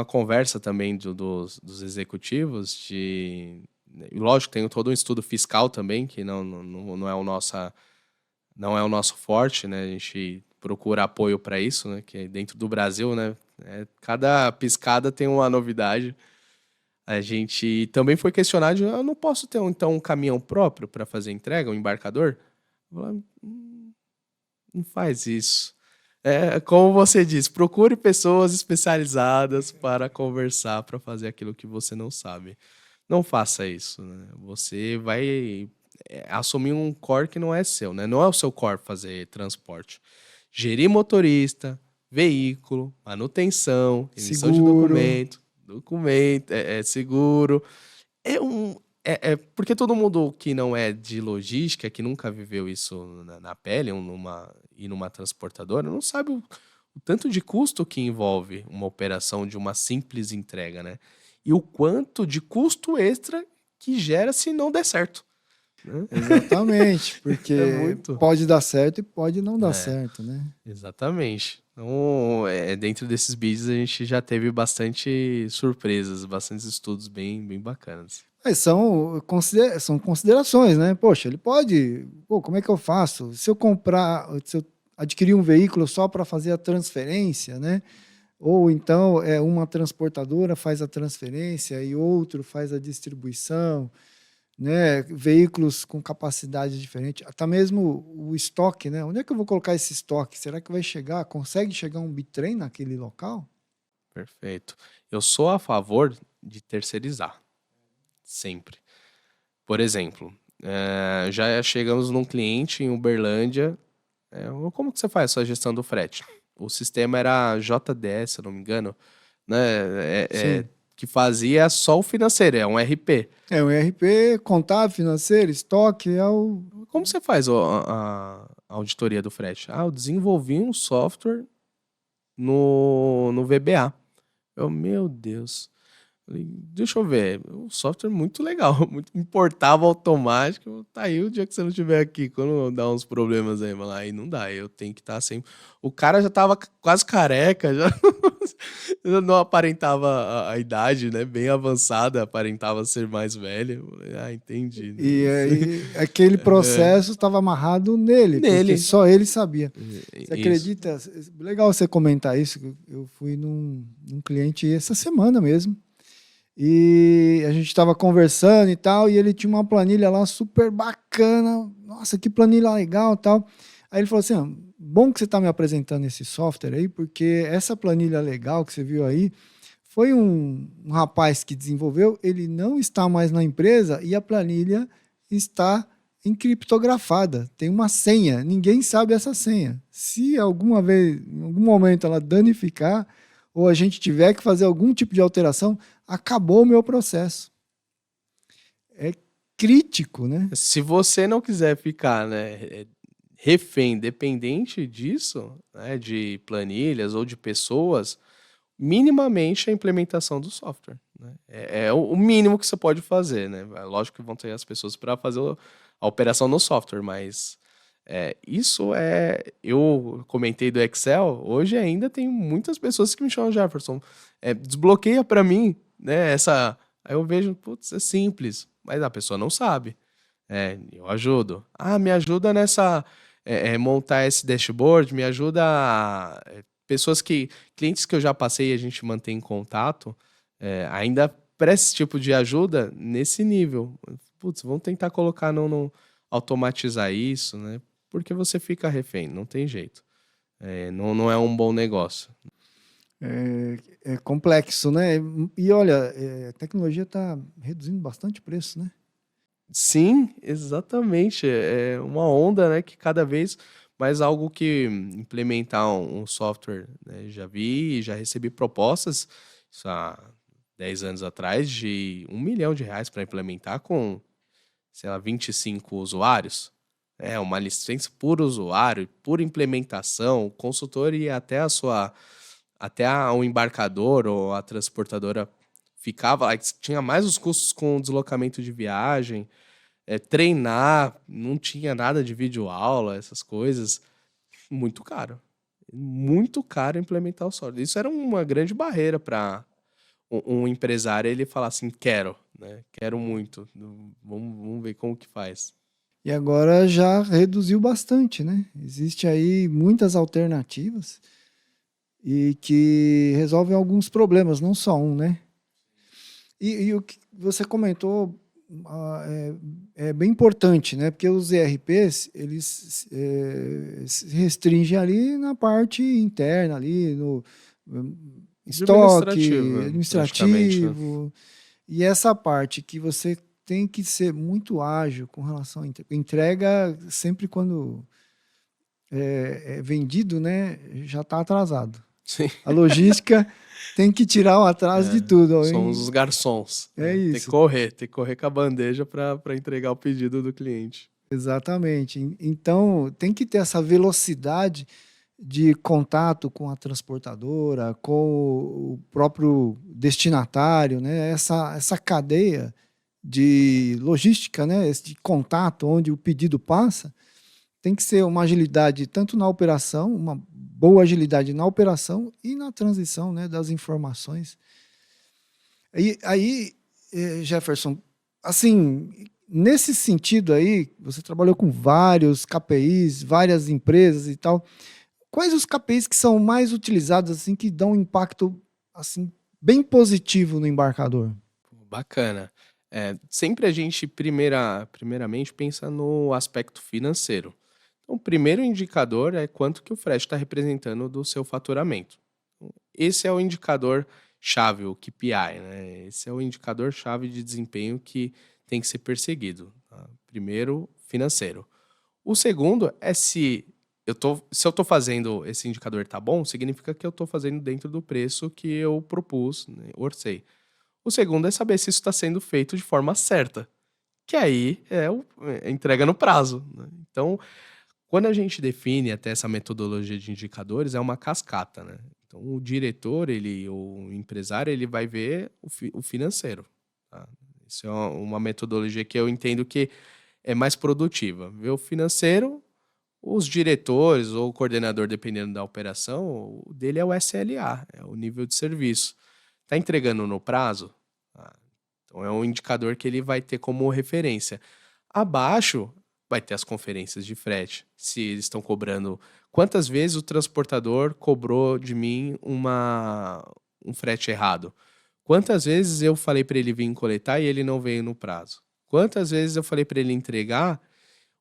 conversa também dos executivos lógico, tem todo um estudo fiscal também, que não é o nosso forte, né? A gente procura apoio para isso, né? Que dentro do Brasil, né? Cada piscada tem uma novidade. A gente também foi questionado, eu não posso ter então um caminhão próprio para fazer entrega, um embarcador? Não faz isso. Como você diz, procure pessoas especializadas para conversar, para fazer aquilo que você não sabe. Não faça isso, né? Você vai assumir um core que não é seu, né? Não é o seu core fazer transporte. Gerir motorista, veículo, manutenção, emissão de documento, seguro. Porque todo mundo que não é de logística, que nunca viveu isso na pele, numa transportadora, não sabe o tanto de custo que envolve uma operação de uma simples entrega, né? E o quanto de custo extra que gera se não der certo. Né? Exatamente, porque pode dar certo e pode não dar certo, né? Exatamente. Então, dentro desses vídeos a gente já teve bastante surpresas, bastante estudos bem bacanas. São considerações, né? Poxa, ele pode... como é que eu faço? Se eu adquirir um veículo só para fazer a transferência, né? Ou então uma transportadora faz a transferência e outro faz a distribuição, né? Veículos com capacidade diferente, até mesmo o estoque, né? Onde é que eu vou colocar esse estoque? Será que vai chegar? Consegue chegar um bitrem naquele local? Perfeito. Eu sou a favor de terceirizar, sempre. Por exemplo, já chegamos num cliente em Uberlândia. Como que você faz a sua gestão do frete? O sistema era JDS, se eu não me engano, né? Sim. Que fazia só o financeiro, é um RP. É um ERP, contábil, financeiro, estoque, Como você faz a auditoria do frete? Eu desenvolvi um software no VBA. Meu Deus. Falei, deixa eu ver. O software é muito legal, muito importava automático. Tá aí o dia que você não estiver aqui, quando dá uns problemas aí, mas aí não dá. Eu tenho que estar sempre. O cara já tava quase careca, já não aparentava a idade, né? Bem avançada, aparentava ser mais velho. Eu falei, entendi. e aí aquele processo estava amarrado nele, porque Nele. só ele sabia. Você Isso. acredita? Legal você comentar isso. Eu fui num cliente essa semana mesmo. E a gente estava conversando e tal, e ele tinha uma planilha lá super bacana. Nossa, que planilha legal e tal. Aí ele falou assim: bom que você está me apresentando esse software aí, porque essa planilha legal que você viu aí foi um rapaz que desenvolveu, ele não está mais na empresa e a planilha está encriptografada. Tem uma senha, ninguém sabe essa senha. Se alguma vez, em algum momento ela danificar, ou a gente tiver que fazer algum tipo de alteração, acabou o meu processo. É crítico, né? Se você não quiser ficar, né, refém, dependente disso, né, de planilhas ou de pessoas, minimamente a implementação do software, né? É o mínimo que você pode fazer, né? Lógico que vão ter as pessoas para fazer a operação no software, mas eu comentei do Excel, hoje ainda tem muitas pessoas que me chamam Jefferson, desbloqueia para mim, né? Aí eu vejo, putz, é simples, mas a pessoa não sabe. Eu ajudo. Me ajuda nessa montar esse dashboard, me ajuda clientes que eu já passei e a gente mantém em contato, ainda presta esse tipo de ajuda nesse nível. Putz, vamos tentar colocar automatizar isso, né? Porque você fica refém, não tem jeito. Não é um bom negócio. É complexo, né? E olha, a tecnologia está reduzindo bastante o preço, né? Sim, exatamente. É uma onda, né, que cada vez mais algo que implementar um software, né, já recebi propostas isso há 10 anos atrás de R$ 1 milhão para implementar com, sei lá, 25 usuários. Uma licença por usuário, por implementação, o consultor ia o embarcador ou a transportadora ficava, aí tinha mais os custos com o deslocamento de viagem, treinar, não tinha nada de videoaula, essas coisas. Muito caro. Muito caro implementar o software. Isso era uma grande barreira para um empresário ele falar assim, quero, né? Quero muito. Vamos ver como que faz. E agora já reduziu bastante, né? Existe aí muitas alternativas e que resolvem alguns problemas, não só um, né? E o que você comentou é bem importante, né? Porque os ERPs, eles se restringem ali na parte interna, ali no estoque, praticamente, né? administrativo. E essa parte que você tem que ser muito ágil com relação à entrega, sempre quando é vendido, né? Já está atrasado. Sim. A logística tem que tirar o atraso de tudo. Somos os garçons. É Tem isso. que correr com a bandeja para entregar o pedido do cliente. Exatamente. Então, tem que ter essa velocidade de contato com a transportadora, com o próprio destinatário, né? Essa cadeia de logística, né? Esse contato onde o pedido passa, tem que ser uma agilidade tanto na operação, uma boa agilidade na operação e na transição, né, das informações. Aí, Jefferson, assim, nesse sentido aí, você trabalhou com vários KPIs, várias empresas e tal. quais os KPIs que são mais utilizados, assim, que dão um impacto, assim, bem positivo no embarcador? Bacana. Sempre a gente primeiramente pensa no aspecto financeiro. Então, o primeiro indicador é quanto que o frete está representando do seu faturamento. Então, esse é o indicador chave, o KPI, né? Esse é o indicador chave de desempenho que tem que ser perseguido, tá? Primeiro, financeiro. O segundo é se eu tô fazendo esse indicador tá bom, significa que eu tô fazendo dentro do preço que eu propus, né, orcei. O segundo é saber se isso está sendo feito de forma certa, que aí é entrega no prazo, né. Então, quando a gente define até essa metodologia de indicadores, é uma cascata, né. Então o diretor, o empresário, ele vai ver o financeiro, tá. Isso é uma metodologia que eu entendo que é mais produtiva. Ver o financeiro, os diretores ou o coordenador, dependendo da operação, o dele é o SLA, é o nível de serviço. Está entregando no prazo? Ah, então é um indicador que ele vai ter como referência. Abaixo vai ter as conferências de frete. Se eles estão cobrando. Quantas vezes o transportador cobrou de mim um frete errado? Quantas vezes eu falei para ele vir coletar e ele não veio no prazo? Quantas vezes eu falei para ele entregar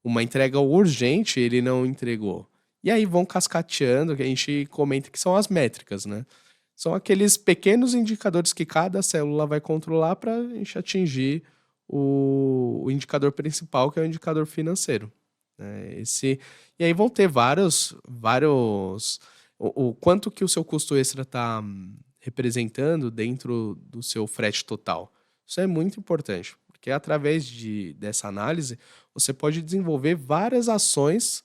uma entrega urgente, ele não entregou? E aí vão cascateando, que a gente comenta que são as métricas, né? São aqueles pequenos indicadores que cada célula vai controlar para a gente atingir o indicador principal, que é o indicador financeiro, né? E aí vão ter o quanto que o seu custo extra está representando dentro do seu frete total. Isso é muito importante, porque através dessa análise você pode desenvolver várias ações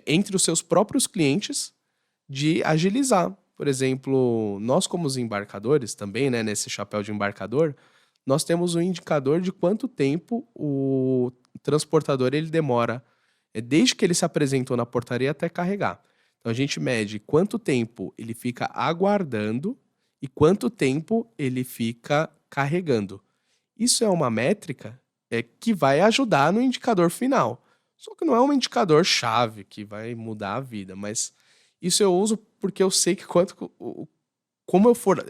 entre os seus próprios clientes de agilizar. Por exemplo, nós como os embarcadores também, né, nesse chapéu de embarcador, nós temos um indicador de quanto tempo o transportador ele demora, desde que ele se apresentou na portaria até carregar. Então a gente mede quanto tempo ele fica aguardando e quanto tempo ele fica carregando. Isso é uma métrica que vai ajudar no indicador final. Só que não é um indicador chave que vai mudar a vida, mas isso eu uso porque eu sei que como eu for,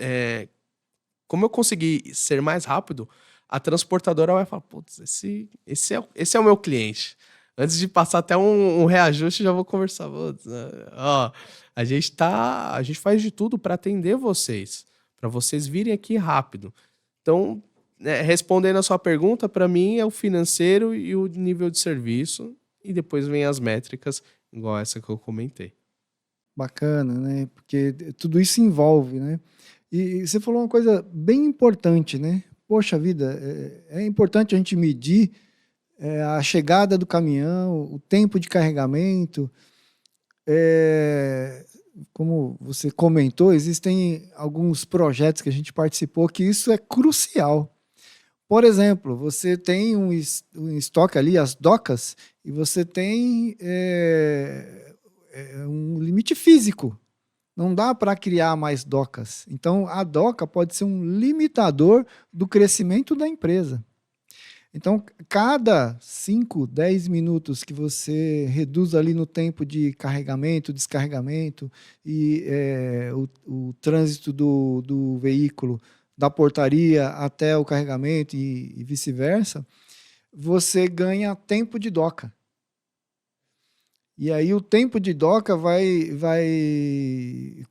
como eu conseguir ser mais rápido, a transportadora vai falar, putz, esse é o meu cliente. Antes de passar até um reajuste, já vou conversar. Putz, ó, a gente faz de tudo para atender vocês, para vocês virem aqui rápido. Então, respondendo a sua pergunta, para mim é o financeiro e o nível de serviço, e depois vem as métricas, igual essa que eu comentei. Bacana, né? Porque tudo isso envolve, né? E você falou uma coisa bem importante, né? Poxa vida, é importante a gente medir a chegada do caminhão, o tempo de carregamento. Como você comentou, existem alguns projetos que a gente participou que isso é crucial. Por exemplo, você tem um estoque ali, as docas, e você tem um limite físico. Não dá para criar mais docas. Então, a doca pode ser um limitador do crescimento da empresa. Então, cada 5, 10 minutos que você reduz ali no tempo de carregamento, descarregamento e o trânsito do veículo, da portaria até o carregamento e vice-versa, você ganha tempo de doca. E aí o tempo de doca vai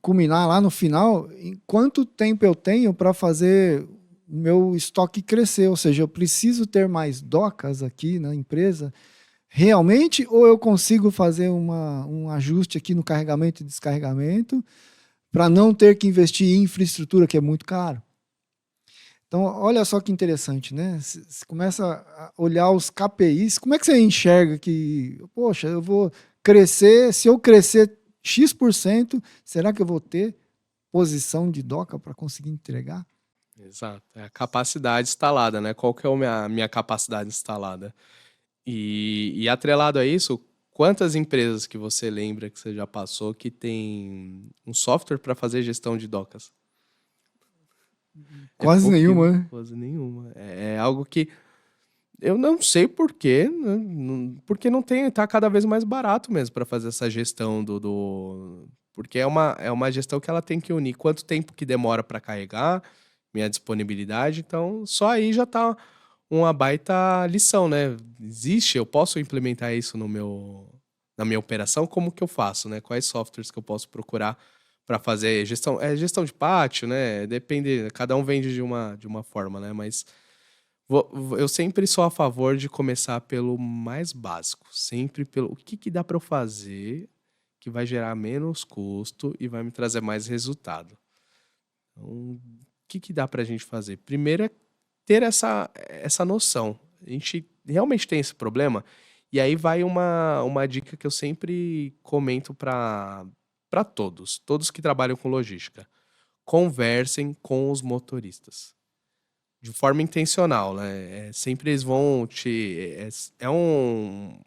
culminar lá no final em quanto tempo eu tenho para fazer o meu estoque crescer. Ou seja, eu preciso ter mais docas aqui na empresa realmente, ou eu consigo fazer um ajuste aqui no carregamento e descarregamento para não ter que investir em infraestrutura, que é muito caro. Então, olha só que interessante, né? Você começa a olhar os KPIs, como é que você enxerga que, poxa, eu vou crescer, se eu crescer X%, será que eu vou ter posição de doca para conseguir entregar? Exato, é a capacidade instalada, né? Qual que é a minha capacidade instalada? E atrelado a isso, quantas empresas que você lembra que você já passou que tem um software para fazer gestão de docas? É Quase nenhuma, pouquíssimo, né? quase nenhuma. É algo que Eu não sei por quê, né, porque não tem, tá cada vez mais barato mesmo para fazer essa gestão porque é uma gestão que ela tem que unir quanto tempo que demora para carregar, minha disponibilidade, então só aí já tá uma baita lição, né? Existe, eu posso implementar isso na minha operação, como que eu faço, né? Quais softwares que eu posso procurar para fazer gestão, gestão de pátio, né? Depende, cada um vende de uma forma, né? Mas eu sempre sou a favor de começar pelo mais básico, sempre pelo o que que dá para eu fazer que vai gerar menos custo e vai me trazer mais resultado. Então, o que que dá para a gente fazer? Primeiro é ter essa noção. A gente realmente tem esse problema, e aí vai uma dica que eu sempre comento para todos que trabalham com logística. Conversem com os motoristas de forma intencional, né? Sempre eles vão te. É um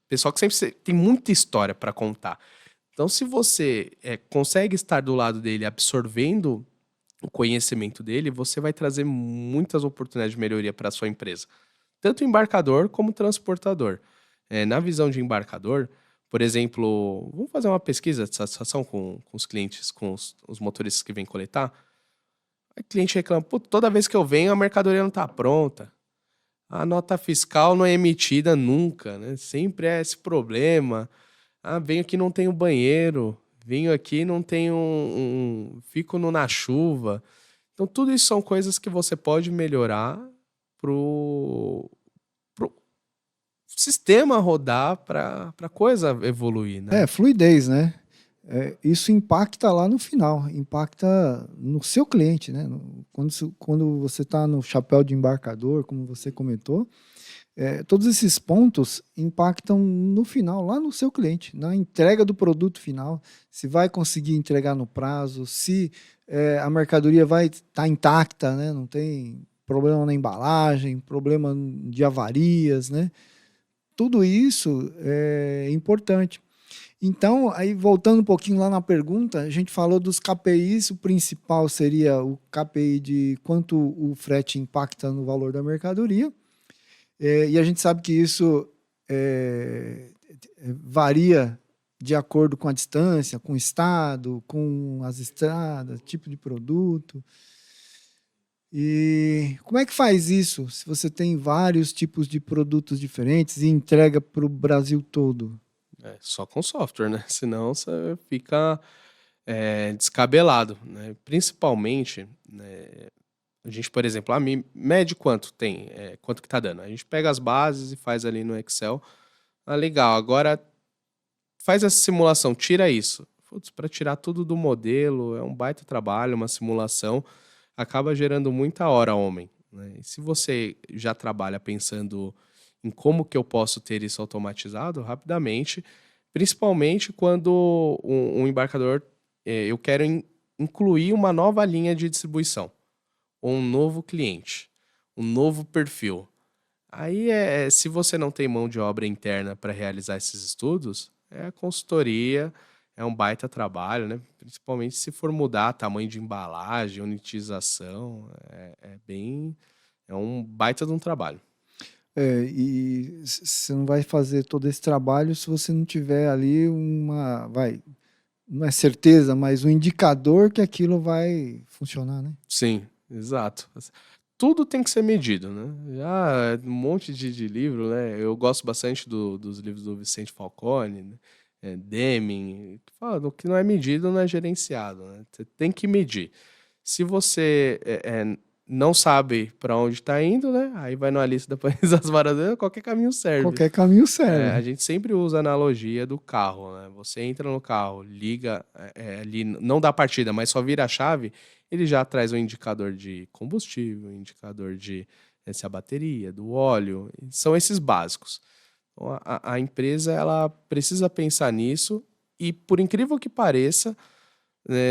pessoal que sempre tem muita história para contar. Então, se você consegue estar do lado dele absorvendo o conhecimento dele, você vai trazer muitas oportunidades de melhoria para a sua empresa, tanto embarcador como transportador. Na visão de embarcador, por exemplo, vamos fazer uma pesquisa de satisfação com os clientes, com os motoristas que vêm coletar. Aí o cliente reclama, pô, toda vez que eu venho a mercadoria não está pronta. A nota fiscal não é emitida nunca, né? Sempre é esse problema. Ah, venho aqui não tenho banheiro. Venho aqui não tenho fico na chuva. Então tudo isso são coisas que você pode melhorar pro sistema rodar para a coisa evoluir, né? Fluidez, né? Isso impacta lá no final, impacta no seu cliente, né? Quando você está no chapéu de embarcador, como você comentou, todos esses pontos impactam no final, lá no seu cliente, na entrega do produto final, se vai conseguir entregar no prazo, se a mercadoria vai estar intacta, né? Não tem problema na embalagem, problema de avarias, né? Tudo isso é importante. Então, aí voltando um pouquinho lá na pergunta, a gente falou dos KPIs, o principal seria o KPI de quanto o frete impacta no valor da mercadoria, e a gente sabe que isso varia de acordo com a distância, com o estado, com as estradas, tipo de produto. E como é que faz isso se você tem vários tipos de produtos diferentes e entrega para o Brasil todo? Só com software, né? Senão você fica descabelado, né? Principalmente, né, a gente, por exemplo, mede quanto tem, quanto que tá dando. A gente pega as bases e faz ali no Excel. Ah, legal. Agora faz essa simulação, tira isso. Para tirar tudo do modelo, é um baita trabalho, uma simulação. Acaba gerando muita hora homem, né? E se você já trabalha pensando em como que eu posso ter isso automatizado, rapidamente, principalmente quando um embarcador, eu quero incluir uma nova linha de distribuição, ou um novo cliente, um novo perfil. Aí, se você não tem mão de obra interna para realizar esses estudos, é a consultoria, é um baita trabalho, né? Principalmente se for mudar tamanho de embalagem, unitização, é um baita de um trabalho. E você não vai fazer todo esse trabalho se você não tiver ali não é certeza, mas um indicador que aquilo vai funcionar, né? Sim, exato. Tudo tem que ser medido, né? Já um monte de livro, né? Eu gosto bastante dos livros do Vicente Falcone, né? Deming, que fala que não é medido, não é gerenciado, né? Você tem que medir. Se você não sabe para onde está indo, né? Aí vai numa lista depois das varas, qualquer caminho serve. Qualquer caminho A serve. gente sempre usa a analogia do carro, né? Você entra no carro, liga ali, não dá partida, mas só vira a chave, ele já traz um indicador de combustível, um indicador de se a bateria, do óleo, são esses básicos. Então, a empresa ela precisa pensar nisso e, por incrível que pareça,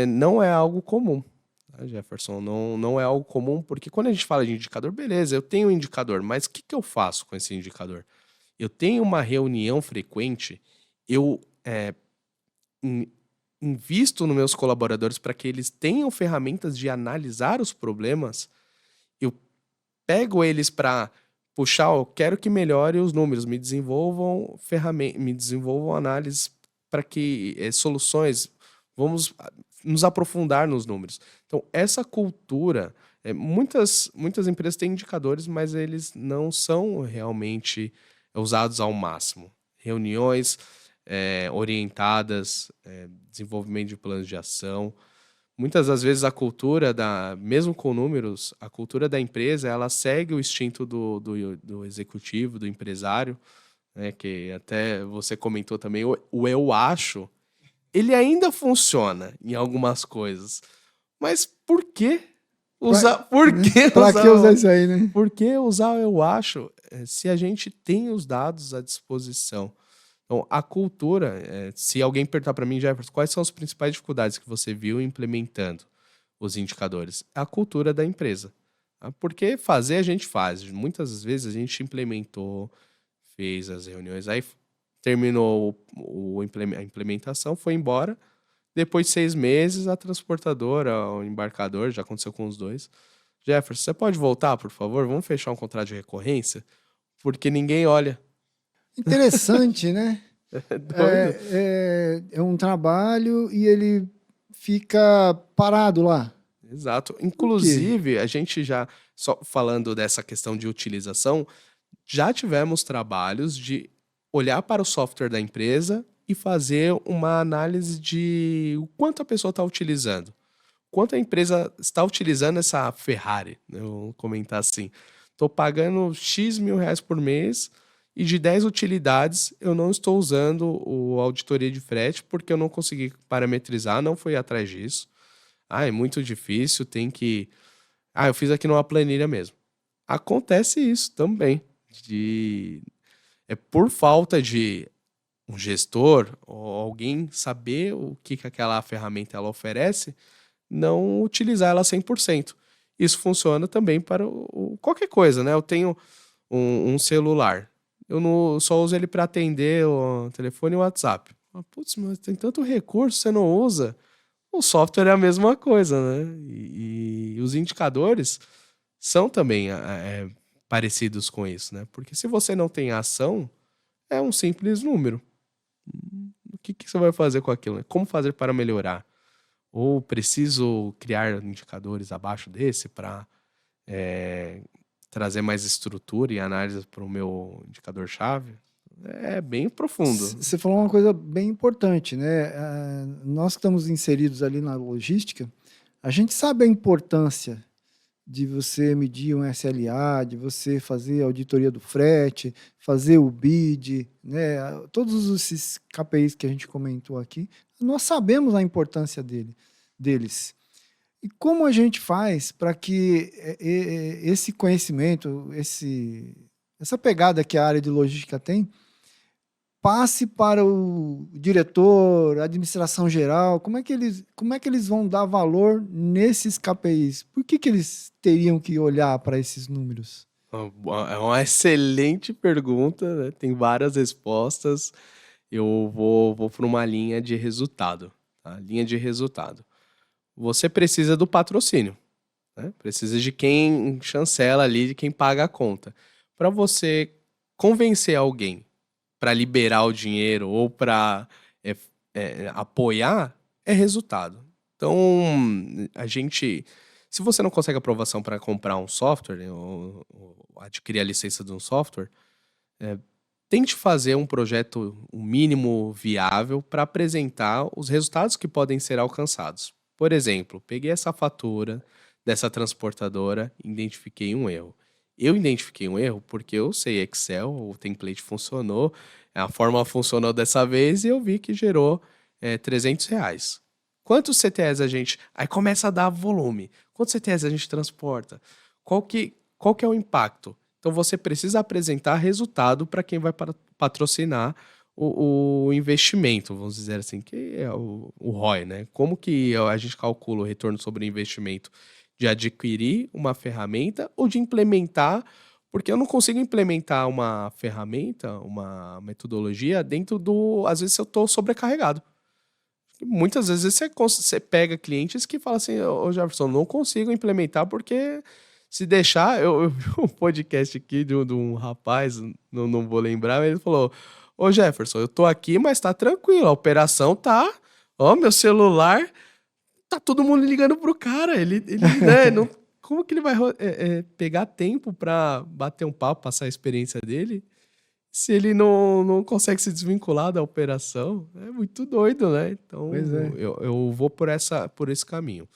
não é algo comum. Tá, Jefferson, não é algo comum, porque quando a gente fala de indicador, beleza, eu tenho um indicador, mas o que eu faço com esse indicador? Eu tenho uma reunião frequente, eu invisto nos meus colaboradores para que eles tenham ferramentas de analisar os problemas, eu pego eles para puxar, eu quero que melhore os números, me desenvolvam ferramentas, me desenvolvam análises para que soluções, vamos nos aprofundar nos números. Então, essa cultura, muitas empresas têm indicadores, mas eles não são realmente usados ao máximo. Reuniões orientadas, desenvolvimento de planos de ação. Muitas das vezes a cultura mesmo com números, a cultura da empresa, ela segue o instinto do executivo, do empresário, né, que até você comentou também, o eu acho, ele ainda funciona em algumas coisas. Mas por que usar? Pra que usar isso aí, né? Por que usar o eu acho se a gente tem os dados à disposição? Então, a cultura, se alguém perguntar para mim, Jefferson, quais são as principais dificuldades que você viu implementando os indicadores? É a cultura da empresa. Tá? Porque fazer a gente faz. Muitas vezes a gente implementou, fez as reuniões, aí terminou a implementação, foi embora. Depois de 6 meses, a transportadora, o embarcador, já aconteceu com os dois. Jefferson, você pode voltar, por favor? Vamos fechar um contrato de recorrência? Porque ninguém olha. Interessante, né? É doido. É um trabalho e ele fica parado lá. Exato. Por quê? Inclusive, a gente já, só falando dessa questão de utilização, já tivemos trabalhos de olhar para o software da empresa e fazer uma análise de o quanto a pessoa está utilizando. Quanto a empresa está utilizando essa Ferrari, né? Eu vou comentar assim. Estou pagando X mil reais por mês e de 10 utilidades eu não estou usando o auditoria de frete porque eu não consegui parametrizar, não fui atrás disso. É muito difícil, tem que... eu fiz aqui numa planilha mesmo. Acontece isso também. É por falta de um gestor ou alguém saber o que aquela ferramenta ela oferece, não utilizar ela 100%. Isso funciona também para qualquer coisa, né? Eu tenho um celular. Eu não, só uso ele para atender o telefone e o WhatsApp. Putz, mas tem tanto recurso, você não usa. O software é a mesma coisa, né? E os indicadores são também parecidos com isso, né? Porque se você não tem ação, é um simples número. O que você vai fazer com aquilo? Né? Como fazer para melhorar? Ou preciso criar indicadores abaixo desse para trazer mais estrutura e análise para o meu indicador-chave? É bem profundo. Você falou uma coisa bem importante, né? Nós que estamos inseridos ali na logística, a gente sabe a importância de você medir um SLA, de você fazer a auditoria do frete, fazer o BID, né? Todos esses KPIs que a gente comentou aqui, nós sabemos a importância deles. E como a gente faz para que esse conhecimento, essa pegada que a área de logística tem, passe para o diretor, a administração geral? Como é que eles vão dar valor nesses KPIs? Por que eles teriam que olhar para esses números? É uma excelente pergunta, né? Tem várias respostas. Eu vou para uma linha de resultado. Tá? Linha de resultado. Você precisa do patrocínio. Né? Precisa de quem chancela ali, de quem paga a conta. Para você convencer alguém para liberar o dinheiro ou para apoiar, é resultado. Então, se você não consegue aprovação para comprar um software, né, ou adquirir a licença de um software, tente fazer um projeto o mínimo viável para apresentar os resultados que podem ser alcançados. Por exemplo, peguei essa fatura dessa transportadora e identifiquei um erro. Eu identifiquei um erro porque eu sei Excel, o template funcionou, a fórmula funcionou dessa vez e eu vi que gerou R$300. Quantos CTS a gente... Aí começa a dar volume. Quantos CTS a gente transporta? Qual que é o impacto? Então você precisa apresentar resultado para quem vai patrocinar o investimento, vamos dizer assim, que é o ROI, né? Como que a gente calcula o retorno sobre o investimento? De adquirir uma ferramenta ou de implementar, porque eu não consigo implementar uma ferramenta, uma metodologia dentro às vezes eu estou sobrecarregado. Muitas vezes você pega clientes que falam assim, ô Jefferson, não consigo implementar porque Se deixar, eu vi um podcast aqui de um rapaz, não vou lembrar, mas ele falou: Ô Jefferson, eu tô aqui, mas tá tranquilo, a operação tá. Ó, meu celular, tá todo mundo ligando pro cara. Ele né, não, como que ele vai pegar tempo pra bater um papo, passar a experiência dele, se ele não consegue se desvincular da operação? É muito doido, né? Então, Pois é. eu vou por esse caminho.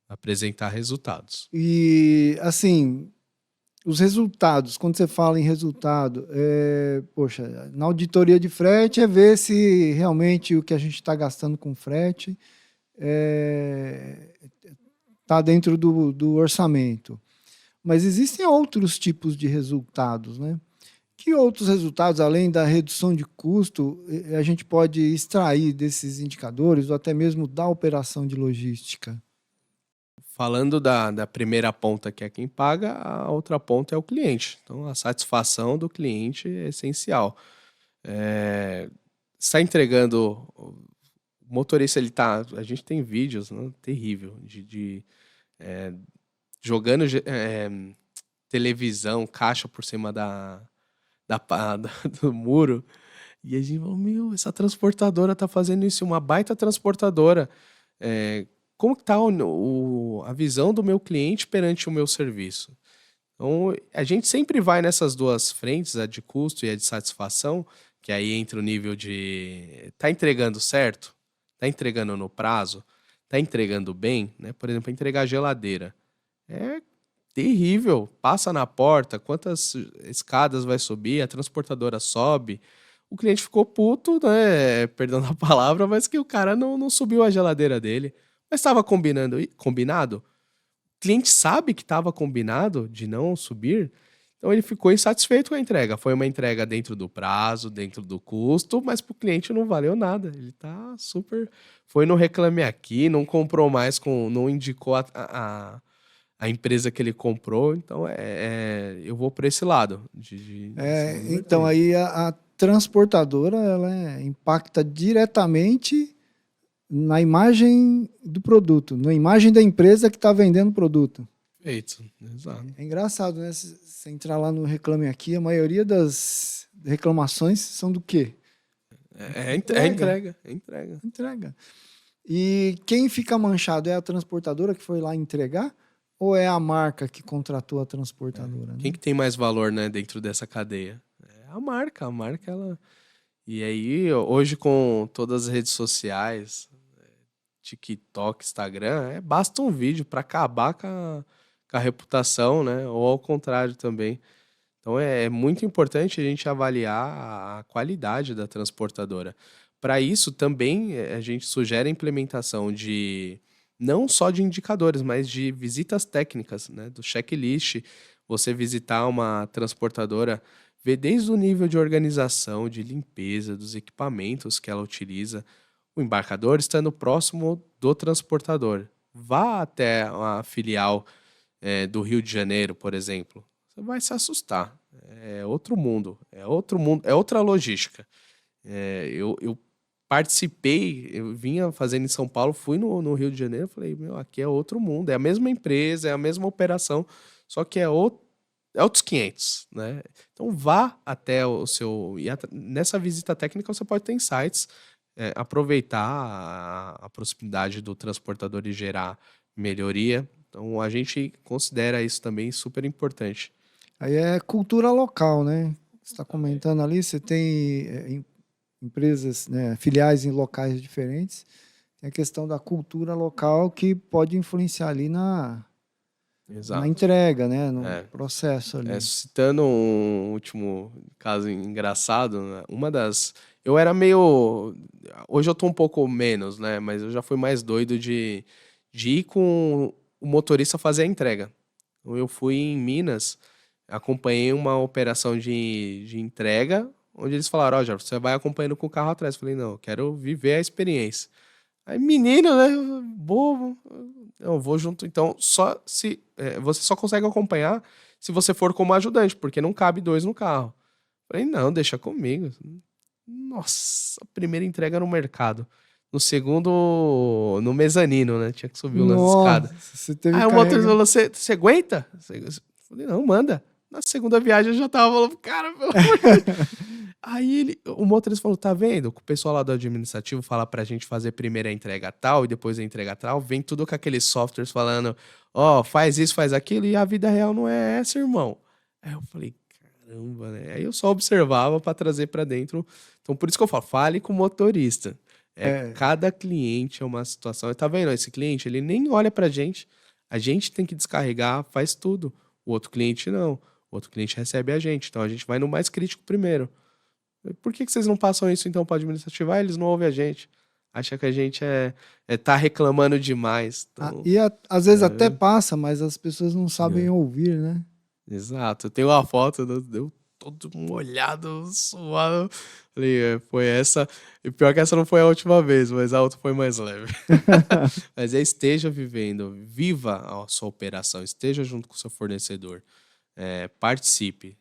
Apresentar resultados. E, assim, os resultados, quando você fala em resultado, poxa, na auditoria de frete é ver se realmente o que a gente está gastando com frete está dentro do orçamento. Mas existem outros tipos de resultados, né? Que outros resultados, além da redução de custo, a gente pode extrair desses indicadores ou até mesmo da operação de logística? Falando da primeira ponta, que é quem paga, a outra ponta é o cliente. Então, a satisfação do cliente é essencial. Está entregando. O motorista, ele tá. A gente tem vídeos, né, terrível, jogando televisão, caixa por cima do muro. E a gente fala, meu, essa transportadora tá fazendo isso, uma baita transportadora. Como que tá a visão do meu cliente perante o meu serviço? Então, a gente sempre vai nessas duas frentes, a de custo e a de satisfação, que aí entra o nível de tá entregando certo? Tá entregando no prazo? Tá entregando bem? Né? Por exemplo, entregar a geladeira. É terrível. Passa na porta, quantas escadas vai subir, a transportadora sobe. O cliente ficou puto, né? Perdão a palavra, mas que o cara não subiu a geladeira dele. Mas estava combinado? O cliente sabe que estava combinado de não subir, então ele ficou insatisfeito com a entrega. Foi uma entrega dentro do prazo, dentro do custo, mas para o cliente não valeu nada. Ele tá super. Foi no Reclame Aqui, não comprou mais, não indicou a empresa que ele comprou. Então eu vou para esse lado. Então, aí a transportadora ela impacta diretamente na imagem do produto, na imagem da empresa que está vendendo o produto. Feito, exato. É engraçado, né? Se você entrar lá no Reclame Aqui, a maioria das reclamações são do quê? Entrega. Entrega. E quem fica manchado é a transportadora que foi lá entregar ou é a marca que contratou a transportadora? Quem que tem mais valor, né, dentro dessa cadeia? É a marca. A marca, ela... E aí, hoje com todas as redes sociais, TikTok, Instagram, basta um vídeo para acabar com a reputação, né? Ou ao contrário também. Então é muito importante a gente avaliar a qualidade da transportadora. Para isso também a gente sugere a implementação de não só de indicadores, mas de visitas técnicas, né? Do checklist. Você visitar uma transportadora, ver desde o nível de organização, de limpeza, dos equipamentos que ela utiliza, o embarcador estando próximo do transportador. Vá até a filial do Rio de Janeiro, por exemplo. Você vai se assustar. É outro mundo. É outra logística. Eu participei, eu vinha fazendo em São Paulo, fui no Rio de Janeiro, falei, meu, aqui é outro mundo. É a mesma empresa, é a mesma operação, só que é outros 500, né? Então vá até o seu... nessa visita técnica você pode ter insights, aproveitar a proximidade do transportador e gerar melhoria. Então, a gente considera isso também super importante. Aí é cultura local, né? Você está comentando ali, você tem empresas, né, filiais em locais diferentes. Tem a questão da cultura local que pode influenciar ali na entrega, né? No processo ali. Citando um último caso engraçado, né? Eu era meio... Hoje eu tô um pouco menos, né? Mas eu já fui mais doido de ir com o motorista fazer a entrega. Então, eu fui em Minas, acompanhei uma operação de entrega, onde eles falaram, ó, você vai acompanhando com o carro atrás. Eu falei, não, eu quero viver a experiência. Aí, menino, né? Bobo. Eu vou junto. Então, você só consegue acompanhar se você for como ajudante, porque não cabe 2 no carro. Eu falei, não, deixa comigo. Nossa, a primeira entrega no mercado. no segundo, no mezanino, né? Tinha que subir umas escadas. Nossa, você teve Aí que o motorista carregar. falou, você aguenta? Eu falei, não, manda. Na segunda viagem eu já tava falando, cara, pelo amor de Deus. Aí o motorista falou, tá vendo? O pessoal lá do administrativo fala pra gente fazer primeiro a entrega tal e depois a entrega tal. Vem tudo com aqueles softwares falando, ó, faz isso, faz aquilo, e a vida real não é essa, irmão. Aí eu falei, caramba, né? Aí eu só observava pra trazer pra dentro. Então por isso que eu falo, fale com o motorista. É, Cada cliente é uma situação. E tá vendo? Esse cliente, ele nem olha pra gente. A gente tem que descarregar, faz tudo. O outro cliente não. O outro cliente recebe a gente. Então a gente vai no mais crítico primeiro. Por que vocês não passam isso então para administrativo? Ah, eles não ouvem a gente. Acha que a gente tá reclamando demais. Então, às vezes tá até vendo? passa, mas as pessoas não sabem É, ouvir, né? exato. Eu tenho uma foto, deu todo molhado, suado. Falei, foi essa. E pior que essa não foi a última vez, mas a outra foi mais leve. Mas esteja vivendo, viva a sua operação, esteja junto com o seu fornecedor. Participe.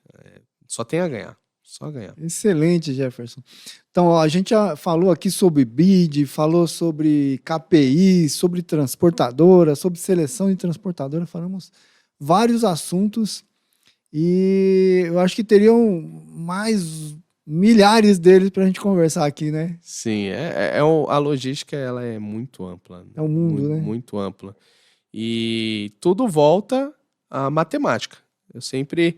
Só tem a ganhar. Só ganhar. Excelente, Jefferson. Então, ó, a gente já falou aqui sobre BID, falou sobre KPI, sobre transportadora, sobre seleção de transportadora, falamos vários assuntos e eu acho que teriam mais milhares deles para a gente conversar aqui, né? Sim, a logística ela é muito ampla, É o mundo, muito, né? muito ampla. E tudo volta à matemática. Eu sempre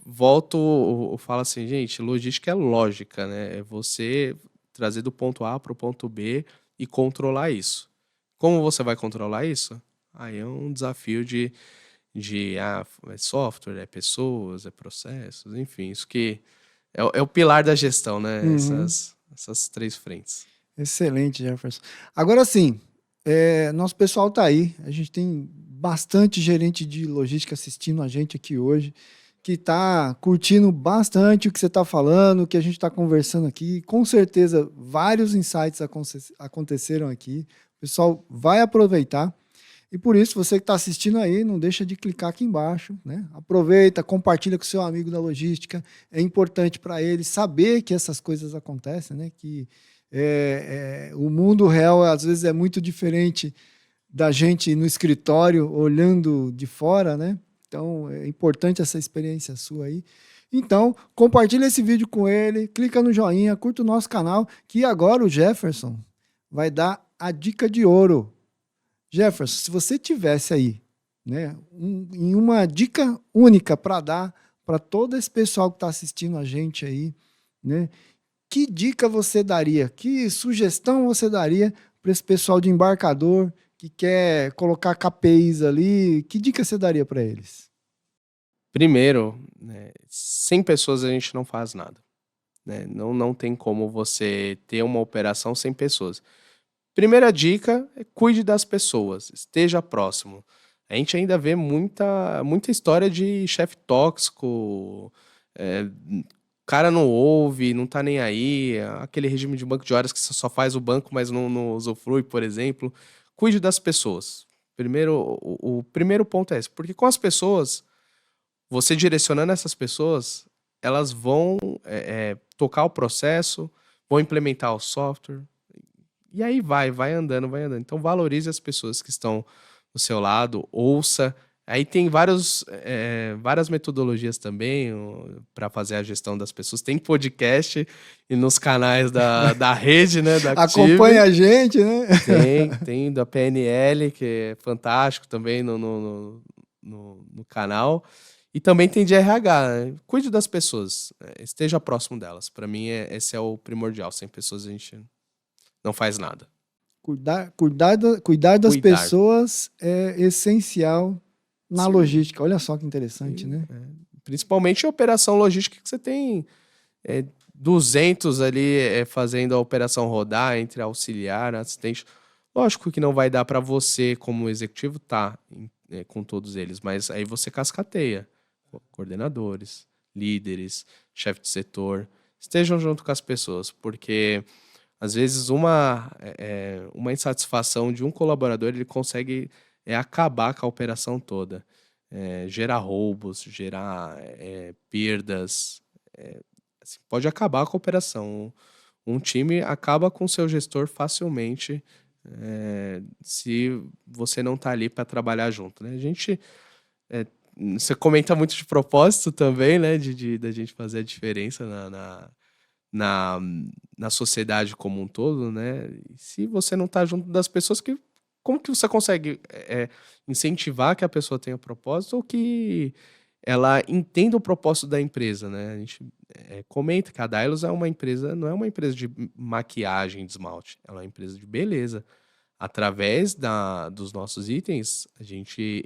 volto, eu falo assim, gente, logística é lógica, né? É você trazer do ponto A para o ponto B e controlar isso. Como você vai controlar isso? Aí é um desafio é software, é pessoas, é processos, enfim, isso que é o pilar da gestão, né? Uhum. Essas três frentes. Excelente, Jefferson. Agora sim, nosso pessoal tá aí. A gente tem bastante gerente de logística assistindo a gente aqui hoje, que está curtindo bastante o que você está falando, o que a gente está conversando aqui. Com certeza, vários insights aconteceram aqui. O pessoal vai aproveitar. E por isso, você que está assistindo aí, não deixa de clicar aqui embaixo, né? Aproveita, compartilha com seu amigo da logística. É importante para ele saber que essas coisas acontecem, né? Que o mundo real às vezes é muito diferente da gente no escritório olhando de fora, né? Então é importante essa experiência sua aí. Então, compartilha esse vídeo com ele, clica no joinha, curta o nosso canal, que agora o Jefferson vai dar a dica de ouro. Jefferson, se você tivesse aí, né, em uma dica única para dar para todo esse pessoal que está assistindo a gente aí, né, que dica você daria? Que sugestão você daria para esse pessoal de embarcador que quer colocar KPIs ali? Que dica você daria para eles? Primeiro, né, sem pessoas a gente não faz nada. Né? Não tem como você ter uma operação sem pessoas. Primeira dica é cuide das pessoas, esteja próximo. A gente ainda vê muita história de chefe tóxico, cara não ouve, não tá nem aí, aquele regime de banco de horas que você só faz o banco, mas não usufrui, por exemplo. Cuide das pessoas. Primeiro, o primeiro ponto é esse, porque com as pessoas, você direcionando essas pessoas, elas vão tocar o processo, vão implementar o software, e aí vai andando, vai andando. Então valorize as pessoas que estão do seu lado, ouça. Aí tem várias metodologias também para fazer a gestão das pessoas. Tem podcast e nos canais da rede, né, da Acompanha Active. a gente, né? Tem da PNL, que é fantástico também no canal. E também tem de RH, né? Cuide das pessoas, esteja próximo delas. Para mim, esse é o primordial. Sem pessoas a gente não faz nada. Cuidar das Cuidar. pessoas é essencial na Sim, logística. Olha só que interessante, sim. né? Principalmente em operação logística, que você tem 200 ali fazendo a operação rodar entre auxiliar, assistente. Lógico que não vai dar para você, como executivo, com todos eles, mas aí você cascateia. Coordenadores, líderes, chefe de setor, estejam junto com as pessoas, porque às vezes uma insatisfação de um colaborador ele consegue acabar com a operação toda, gerar roubos, gerar perdas, assim, pode acabar com a operação. Um time acaba com o seu gestor facilmente, se você não está ali para trabalhar junto, né? Você comenta muito de propósito também, né? Da gente fazer a diferença na, na sociedade como um todo, né? E se você não está junto das pessoas, como que você consegue incentivar que a pessoa tenha propósito ou que ela entenda o propósito da empresa, né? A gente comenta que a Dailos é uma empresa, não é uma empresa de maquiagem, de esmalte, ela é uma empresa de beleza. Através dos nossos itens,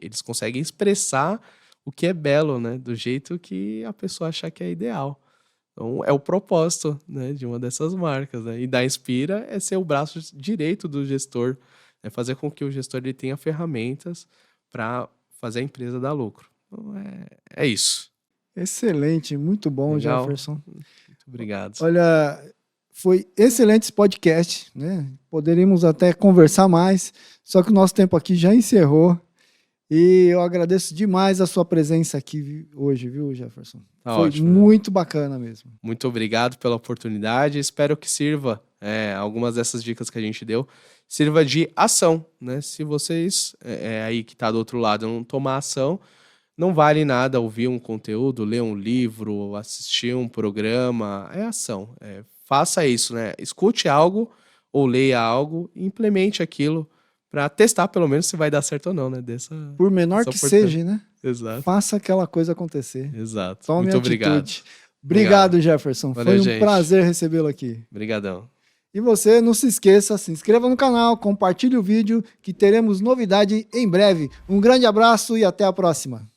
eles conseguem expressar o que é belo, né? Do jeito que a pessoa achar que é ideal. Então, é o propósito, né, de uma dessas marcas, né? E da Inspira é ser o braço direito do gestor, é fazer com que o gestor ele tenha ferramentas para fazer a empresa dar lucro. Então, é isso. Excelente, muito bom, Legal. Jefferson. Muito obrigado. Olha, foi excelente esse podcast, né? Poderíamos até conversar mais, só que o nosso tempo aqui já encerrou. E eu agradeço demais a sua presença aqui hoje, viu, Jefferson? Tá foi ótimo. Muito bacana mesmo. Muito obrigado pela oportunidade. Espero que sirva algumas dessas dicas que a gente deu, sirva de ação, né? Se vocês aí que tá do outro lado não tomar ação, não vale nada ouvir um conteúdo, ler um livro, assistir um programa. É ação. Faça isso, né? Escute algo ou leia algo e implemente aquilo para testar pelo menos se vai dar certo ou não, né? Por menor que seja, né? Exato. Faça aquela coisa acontecer. Exato. Tome muito atitude. Obrigado, Jefferson. Valeu, foi um prazer recebê-lo aqui. Obrigadão. E você, não se esqueça, se inscreva no canal, compartilhe o vídeo, que teremos novidade em breve. Um grande abraço e até a próxima.